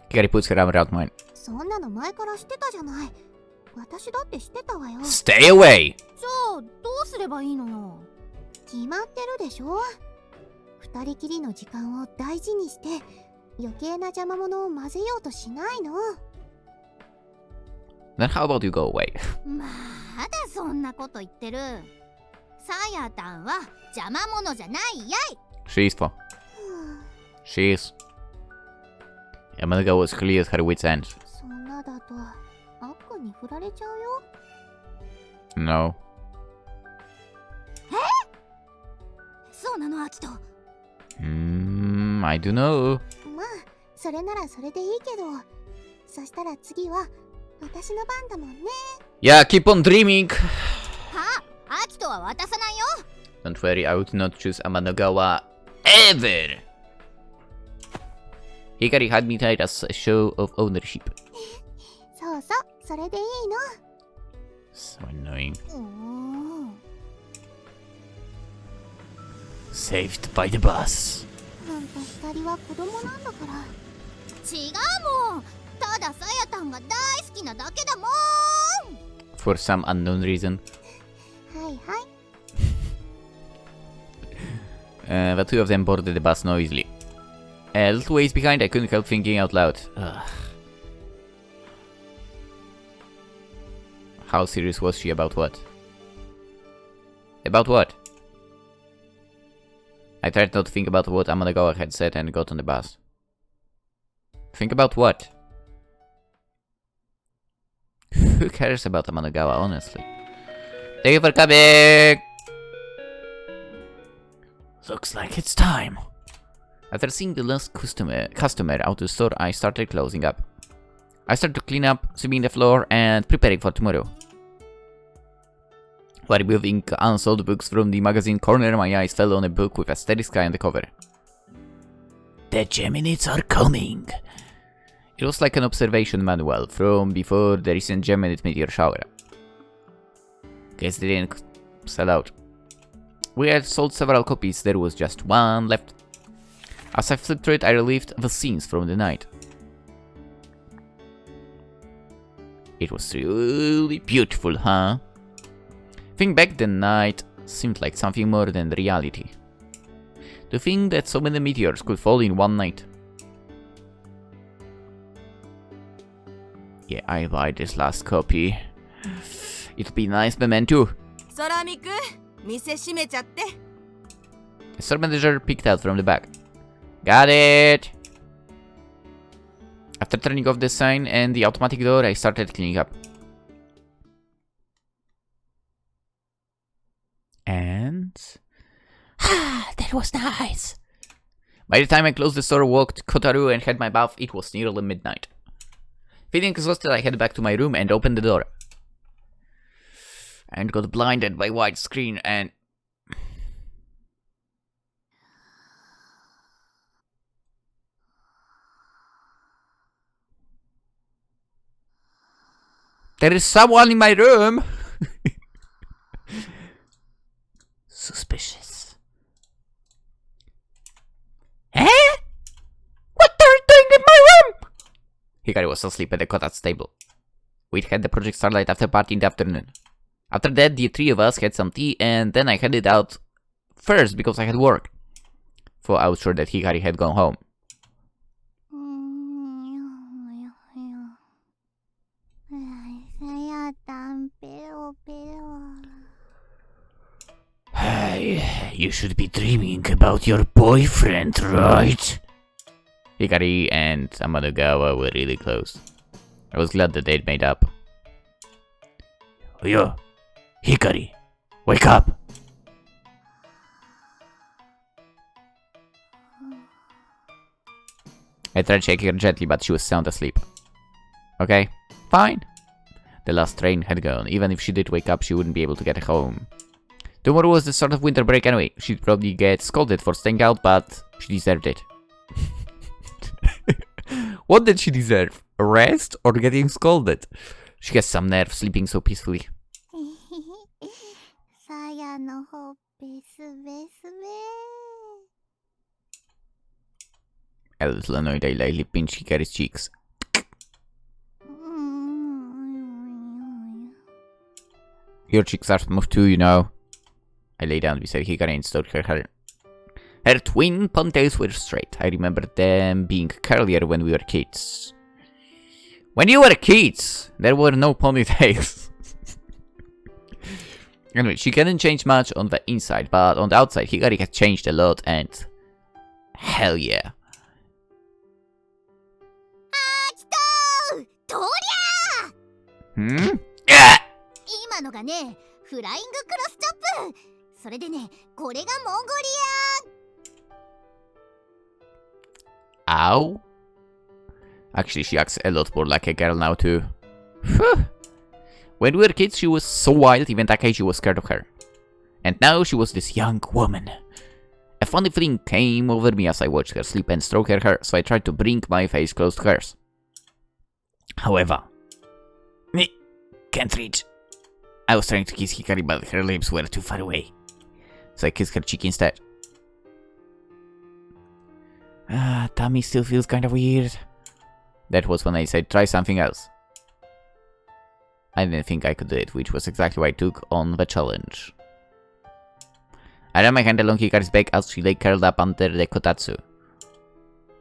Hikari puts her arm around mine. そんなの前からしてたじゃない。私だってしてたわよ。Stay away! じゃあ、どうすればいいのよ。決まってるでしょ。二人きりの時間を大事にして余計な邪魔者を混ぜようとしないの。 Then how about you go away? まだそんなこと言ってる。さやたんは邪魔者じゃないやい。 She's for. She's. Yamanaga was clearly at her wit's end. そんなだとあっくんに振られちゃうよ。 No. そうなの、アキト。I do know. まあそれならそれでいいけど、そしたら次は私の番だもんね。 Yeah, keep on dreaming. はあ、アキトは渡さないよ。 Don't worry, I would not choose Amanagawa ever. Hikari had me tied as a show of ownership. そうそう、それでいいの。 So annoying. Saved by the bus. あんた光は子供なんだから。違うもん。たださやたんが大好きなだけだもん。 For some unknown reason. はいはい。The two of them boarded the bus noisily. A little ways behind, I couldn't help thinking out loud. Ugh. How serious was she about what? About what? I tried not to think about what Amanagawa had said and got on the bus. Think about what? Who cares about Amanagawa, honestly? Thank you for coming! Looks like it's time. After seeing the last customer out the store, I started closing up. I started to clean up, sweeping the floor, and preparing for tomorrow. While removing unsold books from the magazine corner, my eyes fell on a book with a steady sky on the cover. The Geminids are coming! It was like an observation manual from before the recent Geminid meteor shower. Guess they didn't sell out. We had sold several copies, there was just one left. As I flipped through it, I relived the scenes from the night. It was really beautiful, huh? Think back, the night seemed like something more than reality. To think that so many meteors could fall in one night. Yeah, I'll buy this last copy. It'll be nice memento. ソラミク、店閉めちゃって。 A store manager peeked out from the back. Got it! After turning off the sign and the automatic door, I started cleaning up. And... that was nice! By the time I closed the store, walked Kotaru and had my bath, it was nearly midnight. Feeling exhausted, I headed back to my room and opened the door. And got blinded by white screen and... There is someone in my room! Suspicious. Eh? What are you doing in my room? Hikari was asleep at the cottage table. We'd had the Project Starlight after party in the afternoon. After that, the three of us had some tea, and then I headed out first because I had work. For I was sure that Hikari had gone home. Hey, you should be dreaming about your boyfriend, right? Hikari and Amanagawa were really close. I was glad that they'd made up. Yo, Hikari, wake up! I tried shaking her gently, but she was sound asleep. Okay, fine. The last train had gone. Even if she did wake up, she wouldn't be able to get home. Tomorrow was the start of winter break anyway. She'd probably get scolded for staying out, but she deserved it. What did she deserve? A rest or getting scolded? She has some nerve sleeping so peacefully. さやのほっぺすべすべ A little annoyed, I lightly pinched Hikari's cheeks. Your cheeks are smooth too, you know. I lay down beside Hikari and stroked her hair. Her twin ponytails were straight. I remember them being curlier when we were kids. When you were kids, there were no ponytails. Anyway, she couldn't change much on the inside, but on the outside, Hikari has changed a lot, and hell yeah. とりゃ Hmm? 今のがね、フライングクロスチョップ。それでね、これがモンゴリア。 Ow? Actually, she acts a lot more like a girl now too. Phew. When we were kids, she was so wild, even Takeshi was scared of her. And now she was this young woman. A funny feeling came over me as I watched her sleep and stroke her hair, so I tried to bring my face close to hers. However, can't reach. I was trying to kiss Hikari, but her lips were too far away. So I kissed her cheek instead. Tummy still feels kind of weird. That was when I said try something else. I didn't think I could do it, which was exactly why I took on the challenge. I ran my hand along Hikari's back as she lay curled up under the kotatsu.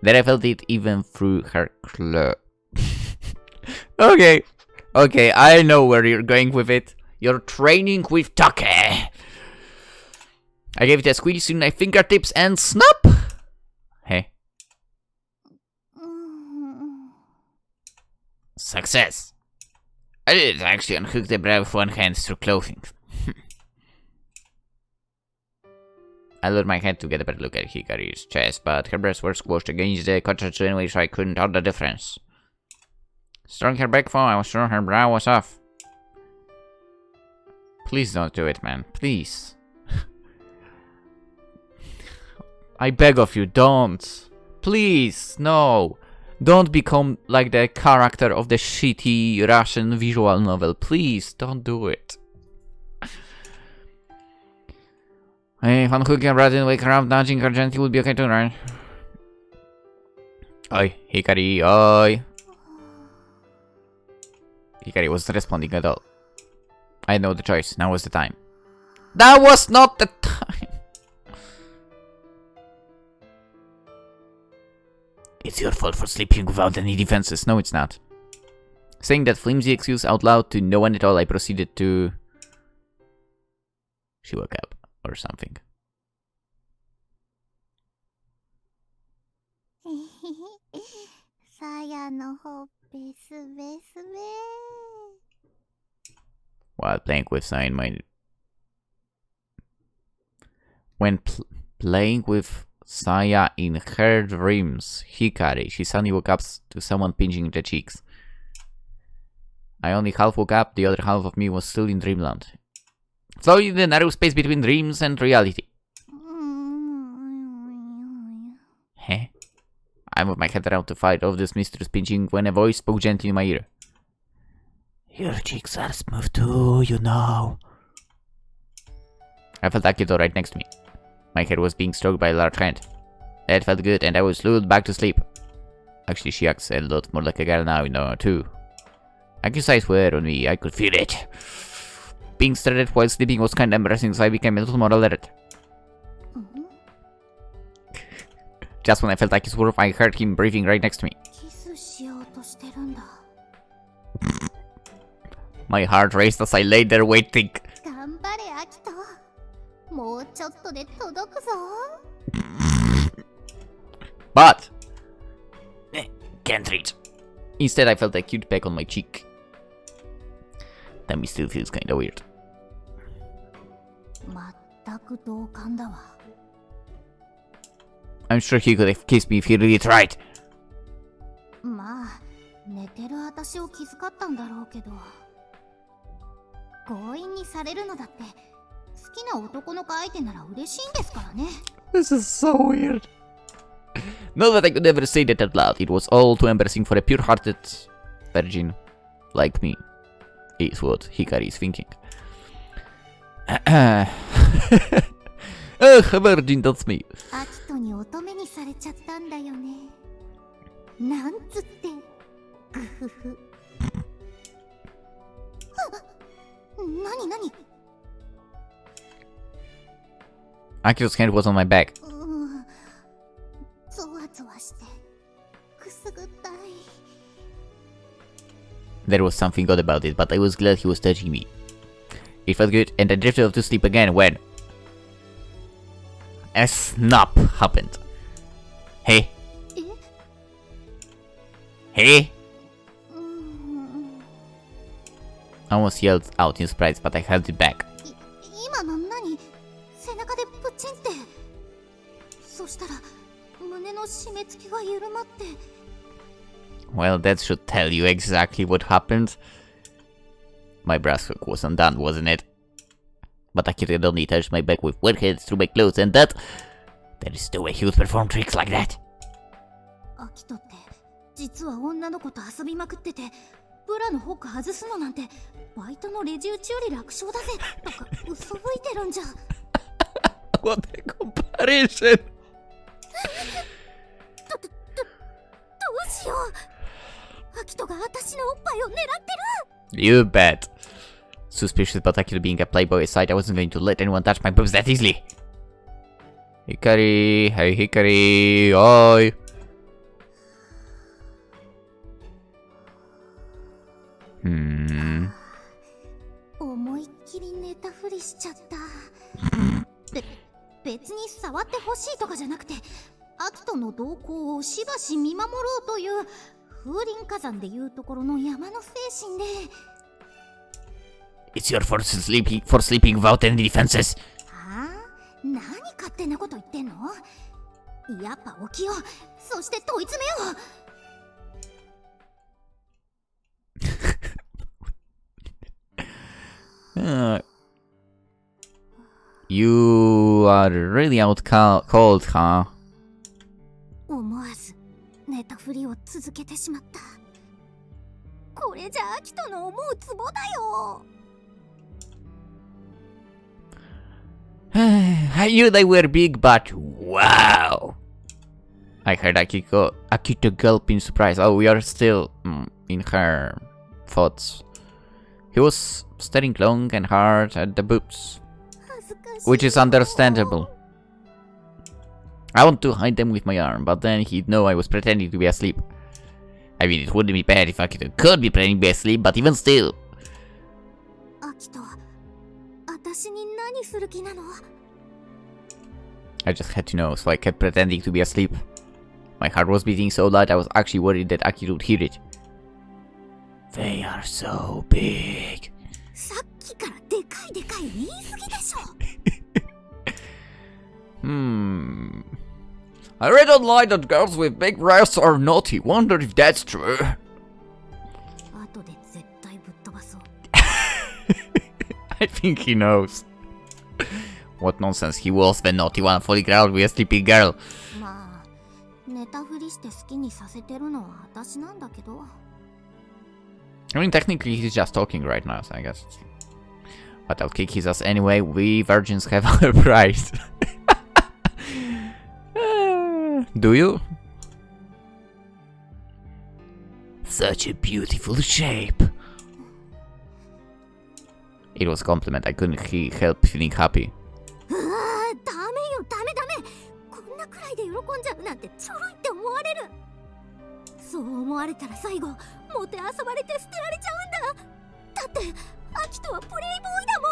There I felt it even through her clothes. Okay, I know where you're going with it. You're training with Take. I gave it a squeeze in my fingertips and snap! Hey. Success! I did actually unhook the bra with one hand through clothing. I lowered my head to get a better look at Hikari's chest, but her breasts were squashed against the kotatsu anyway, so I couldn't tell the difference. Stroking her back phone, I was sure her bra was off. Please don't do it, man. Please. I beg of you, don't. Please, no. Don't become like the character of the shitty Russian visual novel. Please, don't do it. If unhooking her bra didn't wake her up, nudging her gently would be okay too, right? Oi, Hikari, oi. Hikari wasn't responding at all. I had no other choice. Now was the time. That was not the time! It's your fault for sleeping without any defenses. No, it's not. Saying that flimsy excuse out loud to no one at all, I proceeded to... She woke up, or something. While playing with Saya in my... When playing with Saya in her dreams, Hikari, she suddenly woke up to someone pinching the cheeks. I only half woke up, the other half of me was still in dreamland. Floating in the narrow space between dreams and reality. Huh? I moved my head around to fight off this mysterious pinching when a voice spoke gently in my ear. Your cheeks are smooth too, you know. I felt Akito right next to me. My hair was being stroked by a large hand. That felt good and I was lulled back to sleep. Actually, she acts a lot more like a girl now, you know, too. Akito's eyes were on me, I could feel it. Being stared at while sleeping was kinda embarrassing, so I became a little more alert. Just when I felt like his wolf, I heard him breathing right next to me. My heart raced as I lay there waiting. But can't reach. Instead, I felt a cute peck on my cheek. That still feels kinda weird. 全く同感だわ。 I'm sure he could have kissed me if he really tried. まあ、寝てる私を気遣ったんだろうけど。強引にされるのだって、好きな男の子相手なら嬉しいんですからね。This is so weird. Not that I could ever say that out loud. It was all too embarrassing for a pure-hearted virgin like me. Is what Hikari is thinking. Ugh, a virgin, that's me. アキトに乙女にされちゃったんだよね。なんつって。グフフ。なになに Akito's hand was on my back. ゾワゾワして。くすぐったい。There was something odd about it, but I was glad he was touching me. It felt good, and I drifted off to sleep again when a snap happened. Hey? Hey? I almost yelled out in surprise, but I held it back. 今の何？背中でプチンって。そしたら胸の締め付けが緩まって。Well, that should tell you exactly what happened. My brass hook was undone, wasn't it? But Akira had only touched my back with one hand through my clothes, and that... There is no way he would perform tricks like that. アキトって実は女の子と遊びまくってて、ブラのホック外すのなんてバイトのレジ打ちより楽勝だぜとか嘘吹いてるんじゃ。What a comparison! どうしよう。アキトが私のおっぱいを狙ってる。You bet. Suspicious about Akira being a playboy aside, I wasn't going to let anyone touch my boobs that easily. Hikari, hey Hikari, oi. Hmm. 思いっきり寝たふりしちゃった。別に触ってほしいとかじゃなくて、アキトの動向をしばし見守ろうという風林火山でいうところの山の精神で。It's your fault for sleeping without any defenses. はあ？何勝手なこと言ってんの？やっぱ起きよう。そして問い詰めよう。You are really out cold, huh? 思わず寝たふりを続けてしまった。これじゃアキトの思うツボだよ。I knew they were big, but wow! I heard Akito gulp in surprise. Oh, we are still in her thoughts. He was staring long and hard at the boobs, which is understandable. I want to hide them with my arm, but then he'd know I was pretending to be asleep. I mean, it wouldn't be bad if Akito could be pretending to be asleep, but even still. Akito, 私に何する気なの? I just had to know, so I kept pretending to be asleep. My heart was beating so loud I was actually worried that Akito would hear it. They are so big. さっきからでかいでかい言い過ぎでしょ。I read online that girls with big breasts are naughty. Wonder if that's true. 後で絶対ぶっ飛ばそう。I think he knows. What nonsense, he was the naughty one falling around with a sleeping girl. まあ、寝たふりして好きにさせてるのは私なんだけど。I mean, technically he's just talking right now, so I guess. But I'll kick his ass anyway. We virgins have our price. Do you? Such a beautiful shape. It was a compliment. I couldn't help feeling happy. ダメよ、ダメダメ。こんなくらいで喜んじゃうなんてちょろいって思われる。そう思われたら最後、もてあそばれて捨てられちゃうんだ。だって、アキトはプレイボーイだも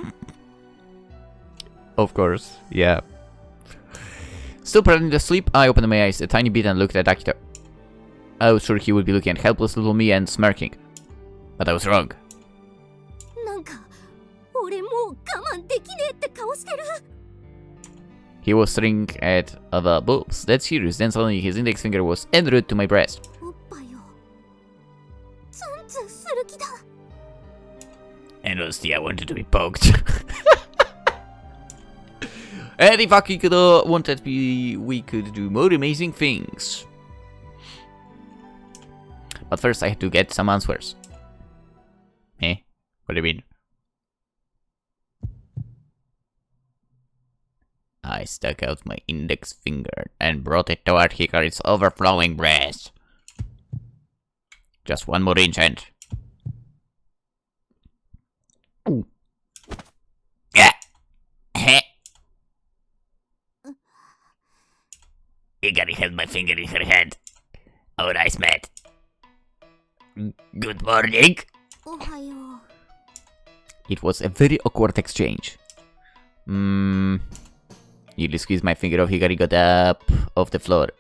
ん。Of course, yeah. Still pretending to sleep, I opened my eyes a tiny bit and looked at Akito. I was sure he would be looking at helpless little me and smirking. But I was wrong. なんか俺もう我慢できねえって顔してる。 He was staring at the bulbs, dead serious, then suddenly his index finger was en route to my breast. おっぱいをツンツンする気だ。 And honestly, I wanted to be poked. And if Akito wanted we could do more amazing things. But first I had to get some answers. Eh? What do you mean? I stuck out my index finger and brought it toward Hikari's overflowing breast. Just one more inch and... Ooh. Yeah. Hikari held my finger in her hand. Our eyes met. Good morning. おはよう。 It was a very awkward exchange. Nearly squeezed my finger off. Hikari got up off the floor.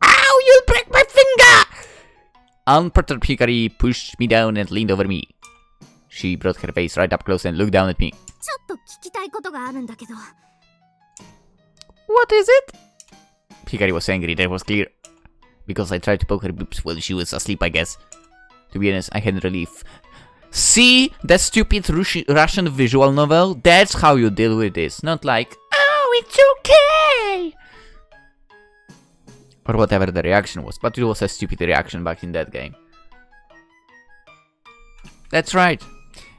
Ow! You break my finger! Unperturbed Hikari pushed me down and leaned over me. She brought her face right up close and looked down at me. ちょっと聞きたいことがあるんだけど。 What is it? Hikari was angry, that was clear. Because I tried to poke her boobs while she was asleep, I guess. To be honest, I had relief. See? That stupid Russian visual novel? That's how you deal with this. Not like, oh, it's okay! Or whatever the reaction was. But it was a stupid reaction back in that game. That's right.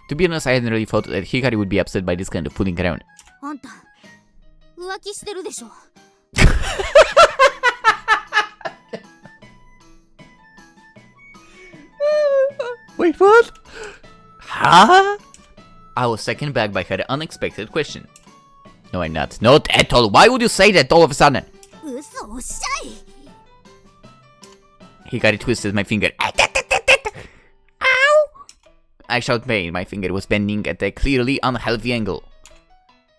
To be honest, I hadn't really thought that Hikari would be upset by this kind of fooling around. あんた浮気してるでしょ。 Wait, what? Huh? I was taken back by her unexpected question. No, I'm not. Not at all. Why would you say that all of a sudden? 嘘おっしゃい。 Hikari twisted my finger. Ow! I shouted pain. My finger was bending at a clearly unhealthy angle.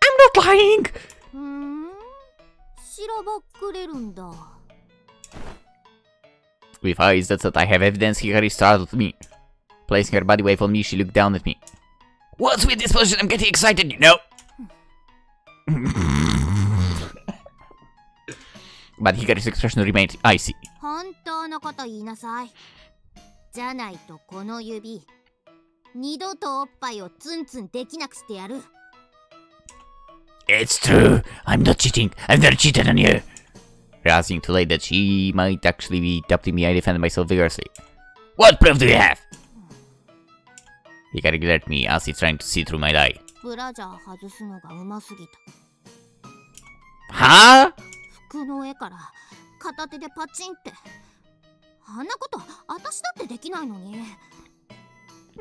I'm not lying! ふーん。しらばっくれるんだ。 With eyes that said I have evidence, Hikari startled me. Placing her body away from me, she looked down at me. What's with this position? I'm getting excited, you know? But Hikari's expression remained icy. 本当のこと言いなさい。じゃないとこの指、二度とおっぱいをツンツンできなくしてやる。 It's true. I'm not cheating. I've never cheated on you. Realizing too late that she might actually be doubting me, I defended myself vigorously. What proof do you have? Hikari glared at me as he tried to see through my lie. ブラジャー外すのがうますぎた。 Huh? 服の上から片手でパチンって。あんなこと私だってできないのに。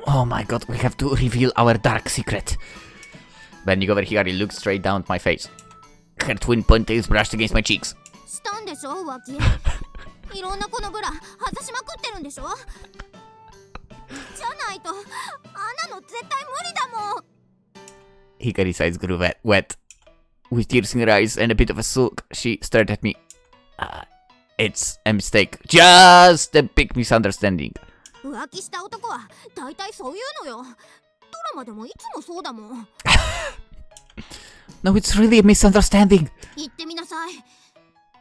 Oh my god, we have to reveal our dark secret. Bending over, Hikari looked straight down at my face. Her twin ponytails brushed against my cheeks. したんでしょ浮気。いろんな子のブラ外しまくってるんでしょ。じゃないとあんなの絶対無理だもん。 Hikari's eyes grew wet. With tears in her eyes and a bit of a sulk, she stared at me. It's a mistake. Just a big misunderstanding. 浮気した男は大体そういうのよ。ドラマでもいつもそうだもん。No, it's really a misunderstanding. 言ってみなさい。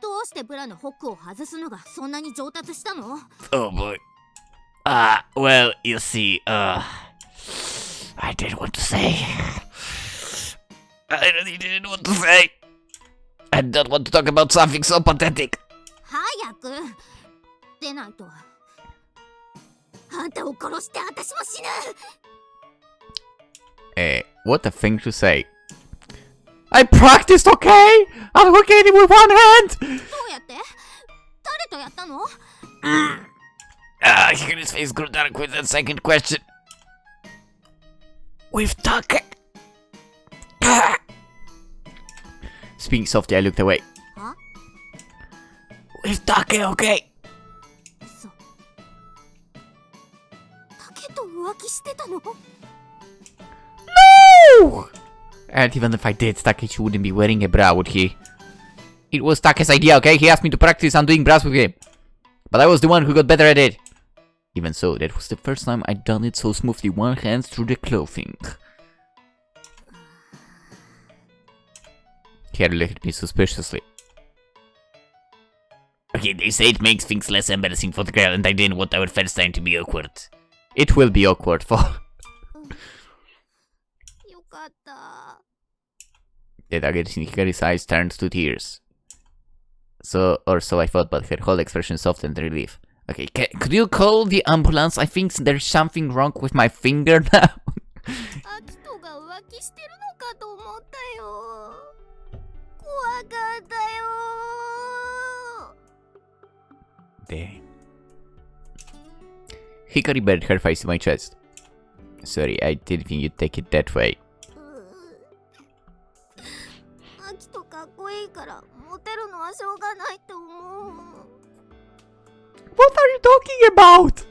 どうしてブラのホックを外すのがそんなに上達したの？ Oh boy. Well, you see, I didn't want to say. I really didn't want to say. I don't want to talk about something so pathetic. 早く出ないと。あんたを殺して私も死ぬ。What a thing to say. I practiced, okay? I'm hooking it with one hand! どうやって誰とやったの？ Hikari's face grew dark with that second question. With Take. Speaking softly, I looked away. Huh? With Take, okay? そう。竹と浮気してたの？ No! And even if I did, Takeshi wouldn't be wearing a bra, would he? It was Take's idea, okay? He asked me to practice on doing bras with him. But I was the one who got better at it. Even so, that was the first time I'd done it so smoothly, one hand through the clothing. Hikari looked at me suspiciously. Okay, they say it makes things less embarrassing for the girl, and I didn't want our first time to be awkward. It will be awkward for... よかった。 The daggers in Hikari's eyes turned to tears. So I thought, but her whole expression softened in relief. Okay, could you call the ambulance? I think there's something wrong with my finger now. アキトが浮気してるのかと思ったよ。怖かったよ。 Dang. Hikari buried her face in my chest. Sorry, I didn't think you'd take it that way. アキトかっこいいからモテるのはしょうがないと思う。 What are you talking about?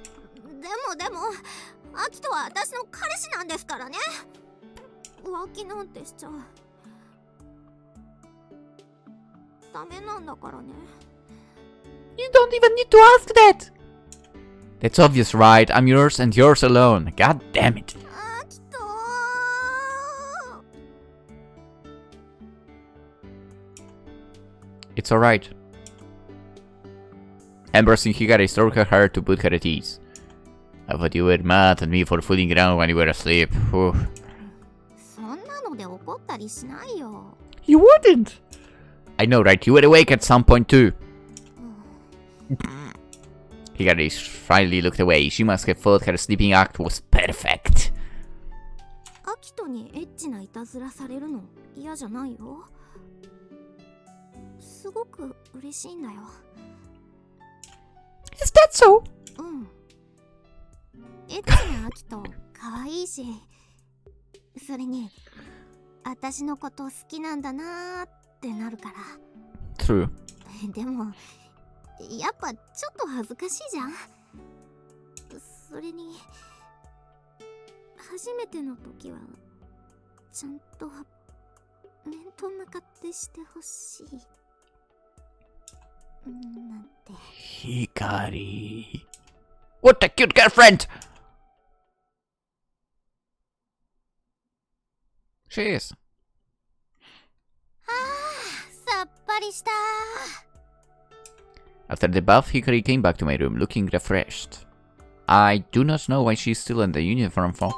でもアキトは私の彼氏なんですからね。浮気なんてしちゃダメなんだからね。 You don't even need to ask that! That's obvious, right? I'm yours and yours alone. God damn it. アキト It's alright. Embracing Hikari stroked her hair to put her at ease. I thought you were mad at me for fooling around when you were asleep. Whew. そんなので怒ったりしないよ。 You wouldn't! I know, right? You were awake at some point too. Hikari finally looked away. She must have thought her sleeping act was perfect. アキトにエッチないたずらされるの嫌じゃないよ。すごく嬉しいんだよ。 Is that so? うん。エッチなアキト可愛いし、それに私のこと好きなんだなーってなるから。 True. でもやっぱちょっと恥ずかしいじゃん。それに初めての時はちゃんと面と向かってしてほしいなんて。 Hikari. What a cute girlfriend! She is. ああ、さっぱりした。 After the bath, Hikari came back to my room looking refreshed. I do not know why she's still in the uniform for.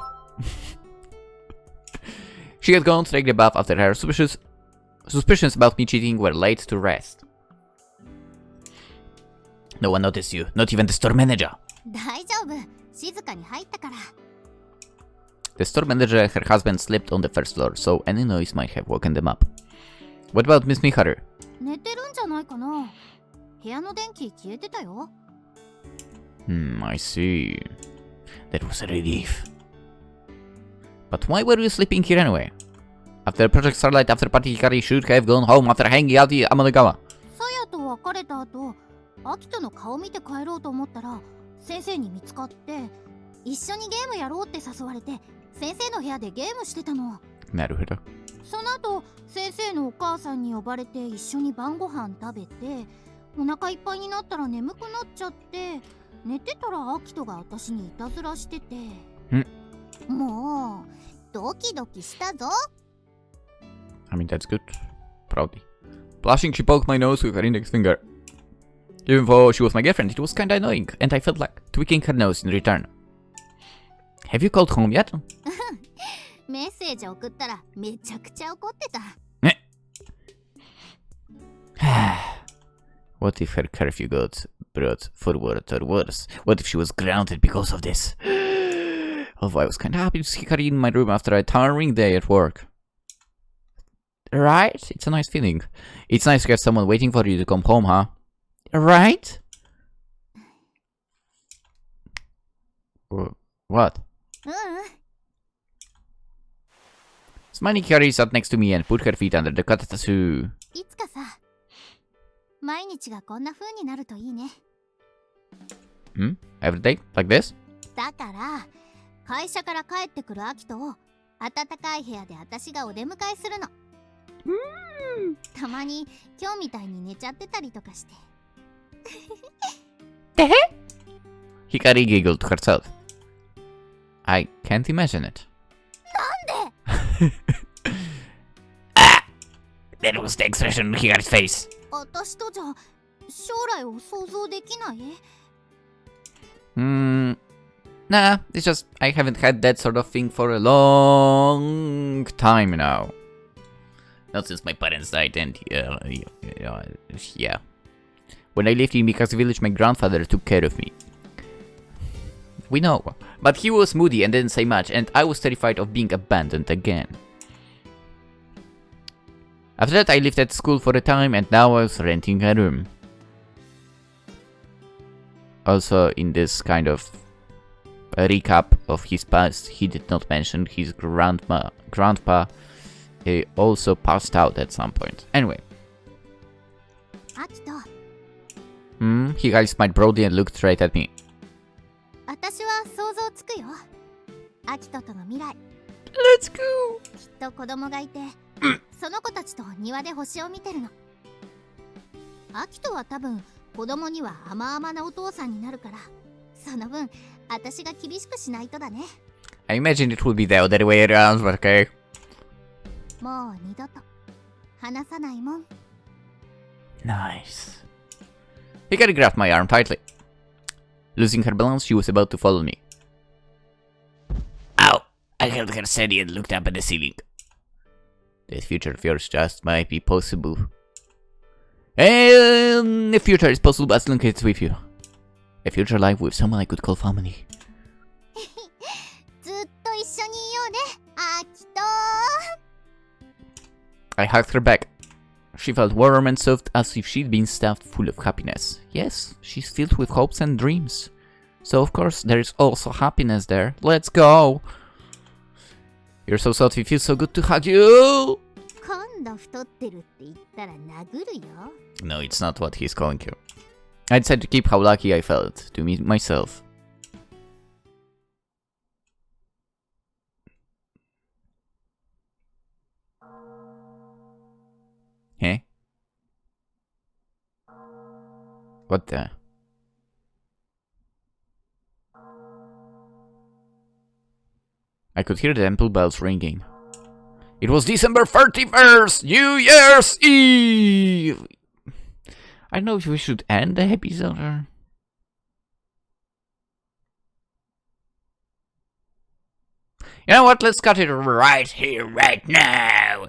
She had gone to take the bath after her suspicions about me cheating were laid to rest. No one noticed you, not even the store manager. 大丈夫、静かに入ったから。 The store manager and her husband slept on the first floor, so any noise might have woken them up. What about Miss Miharu? 寝てるんじゃないかな。部屋の電気消えてたよ。 I see. That was a relief. But why were you sleeping here anyway? After Project Starlight after party, Hikari should have gone home after hanging out in Amanagawa. さやと別れた後、アキトの顔見て帰ろうと思ったら、先生に見つかって、一緒にゲームやろうって誘われて、先生の部屋でゲームしてたの。なるほど。その後、先生のお母さんに呼ばれて一緒に晩ご飯食べて、お腹いっぱいになったら眠くなっちゃって、寝てたらアキトが私にいたずらしてて。もう、ドキドキしたぞ。I mean, that's good. Proudly. Blushing, she poked my nose with her index finger. Even though she was my girlfriend, it was kinda annoying, and I felt like tweaking her nose in return. Have you called home yet? メッセージ送ったらめちゃくちゃ怒ってた。What if her curfew got brought forward or worse? What if she was grounded because of this? Although I was kinda happy to see Hikari in my room after a tiring day at work. Right? It's a nice feeling. It's nice to have someone waiting for you to come home, huh? Right? What? Smiling Hikari sat next to me and put her feet under the katatasu. いつかさ、毎日がこんな風になるといいね。Every day? Like this? だから、会社から帰ってくるアキトを暖かい部屋で私がお出迎えするの。たまに今日みたいに寝ちゃってたりとかして。Hikari giggled to herself. I can't imagine it. なんでAh! That was the expression on Hikari's face. 私とじゃ将来を想像できない？ Nah, it's just I haven't had that sort of thing for a long time now. Not since my parents died, and yeah. When I lived in Mika's village, my grandfather took care of me. We know, but he was moody and didn't say much, and I was terrified of being abandoned again. After that, I lived at school for a time, and now I was renting a room. Also, in this kind of a recap of his past, he did not mention his grandpa also passed out at some point. Anyway. アキト、 Hikari smiled broadly and looked straight at me. 私は想像つくよ。アキトとの未来。Let's go! きっと子供がいて、その子たちと庭で星を見てるの。アキトは多分子供には甘々なお父さんになるから、その分私が厳しくしないとだね。I imagine it would be the other way around, but okay. もう二度と話さないもん。Nice. Hikari grabbed my arm tightly. Losing her balance, she was about to follow me. Ow! I held her steady and looked up at the ceiling. This future of yours just might be possible. And the future is possible as long as it's with you. A future life with someone I could call family. ずっと一緒にいようね、アキト。 I hugged her back. She felt warm and soft as if she'd been stuffed full of happiness. Yes, she's filled with hopes and dreams. So of course there is also happiness there. Let's go! You're so soft, it feels so good to hug you! 今度太ってるって言ったら殴るよ。 No, it's not what he's calling you. I decided to keep how lucky I felt to meet myself. Hey? What the? I could hear the temple bells ringing. It was December 31st! New Year's Eve! I don't know if we should end the episode or... You know what? Let's cut it right here, right now!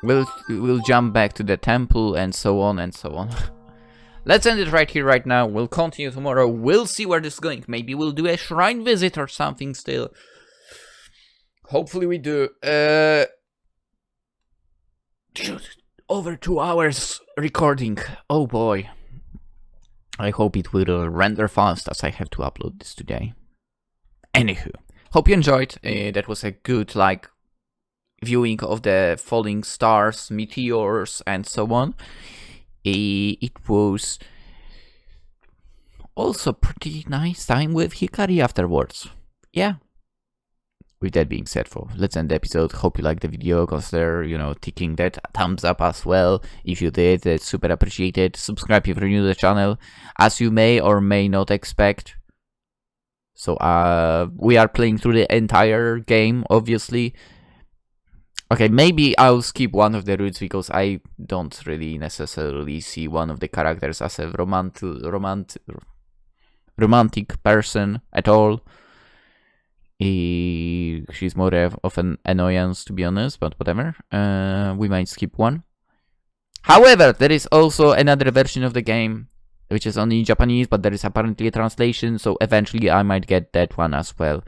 We'll jump back to the temple and so on and so on. Let's end it right here, right now. We'll continue tomorrow. We'll see where this is going. Maybe we'll do a shrine visit or something still. Hopefully we do. Over 2 hours recording. Oh boy. I hope it will render fast as I have to upload this today. Anywho, hope you enjoyed. That was a good viewing of the falling stars, meteors, and so on. It was also pretty nice time with Hikari afterwards. Yeah. With that being said, let's end the episode. Hope you liked the video. Consider, ticking that thumbs up as well. If you did, that's super appreciated. Subscribe if you're new to the channel, as you may or may not expect. So, we are playing through the entire game, obviously. Okay, maybe I'll skip one of the routes because I don't really necessarily see one of the characters as a romantic person at all. She's more of an annoyance, to be honest, but whatever. We might skip one. However, there is also another version of the game, which is only in Japanese, but there is apparently a translation, so eventually I might get that one as well.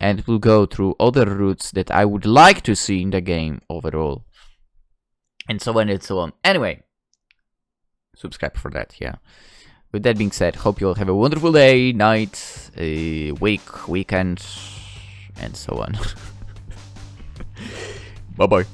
And we'll go through other routes that I would like to see in the game overall. And so on and so on. Anyway, subscribe for that, yeah. With that being said, hope you all have a wonderful day, night, week, weekend, and so on. Bye-bye.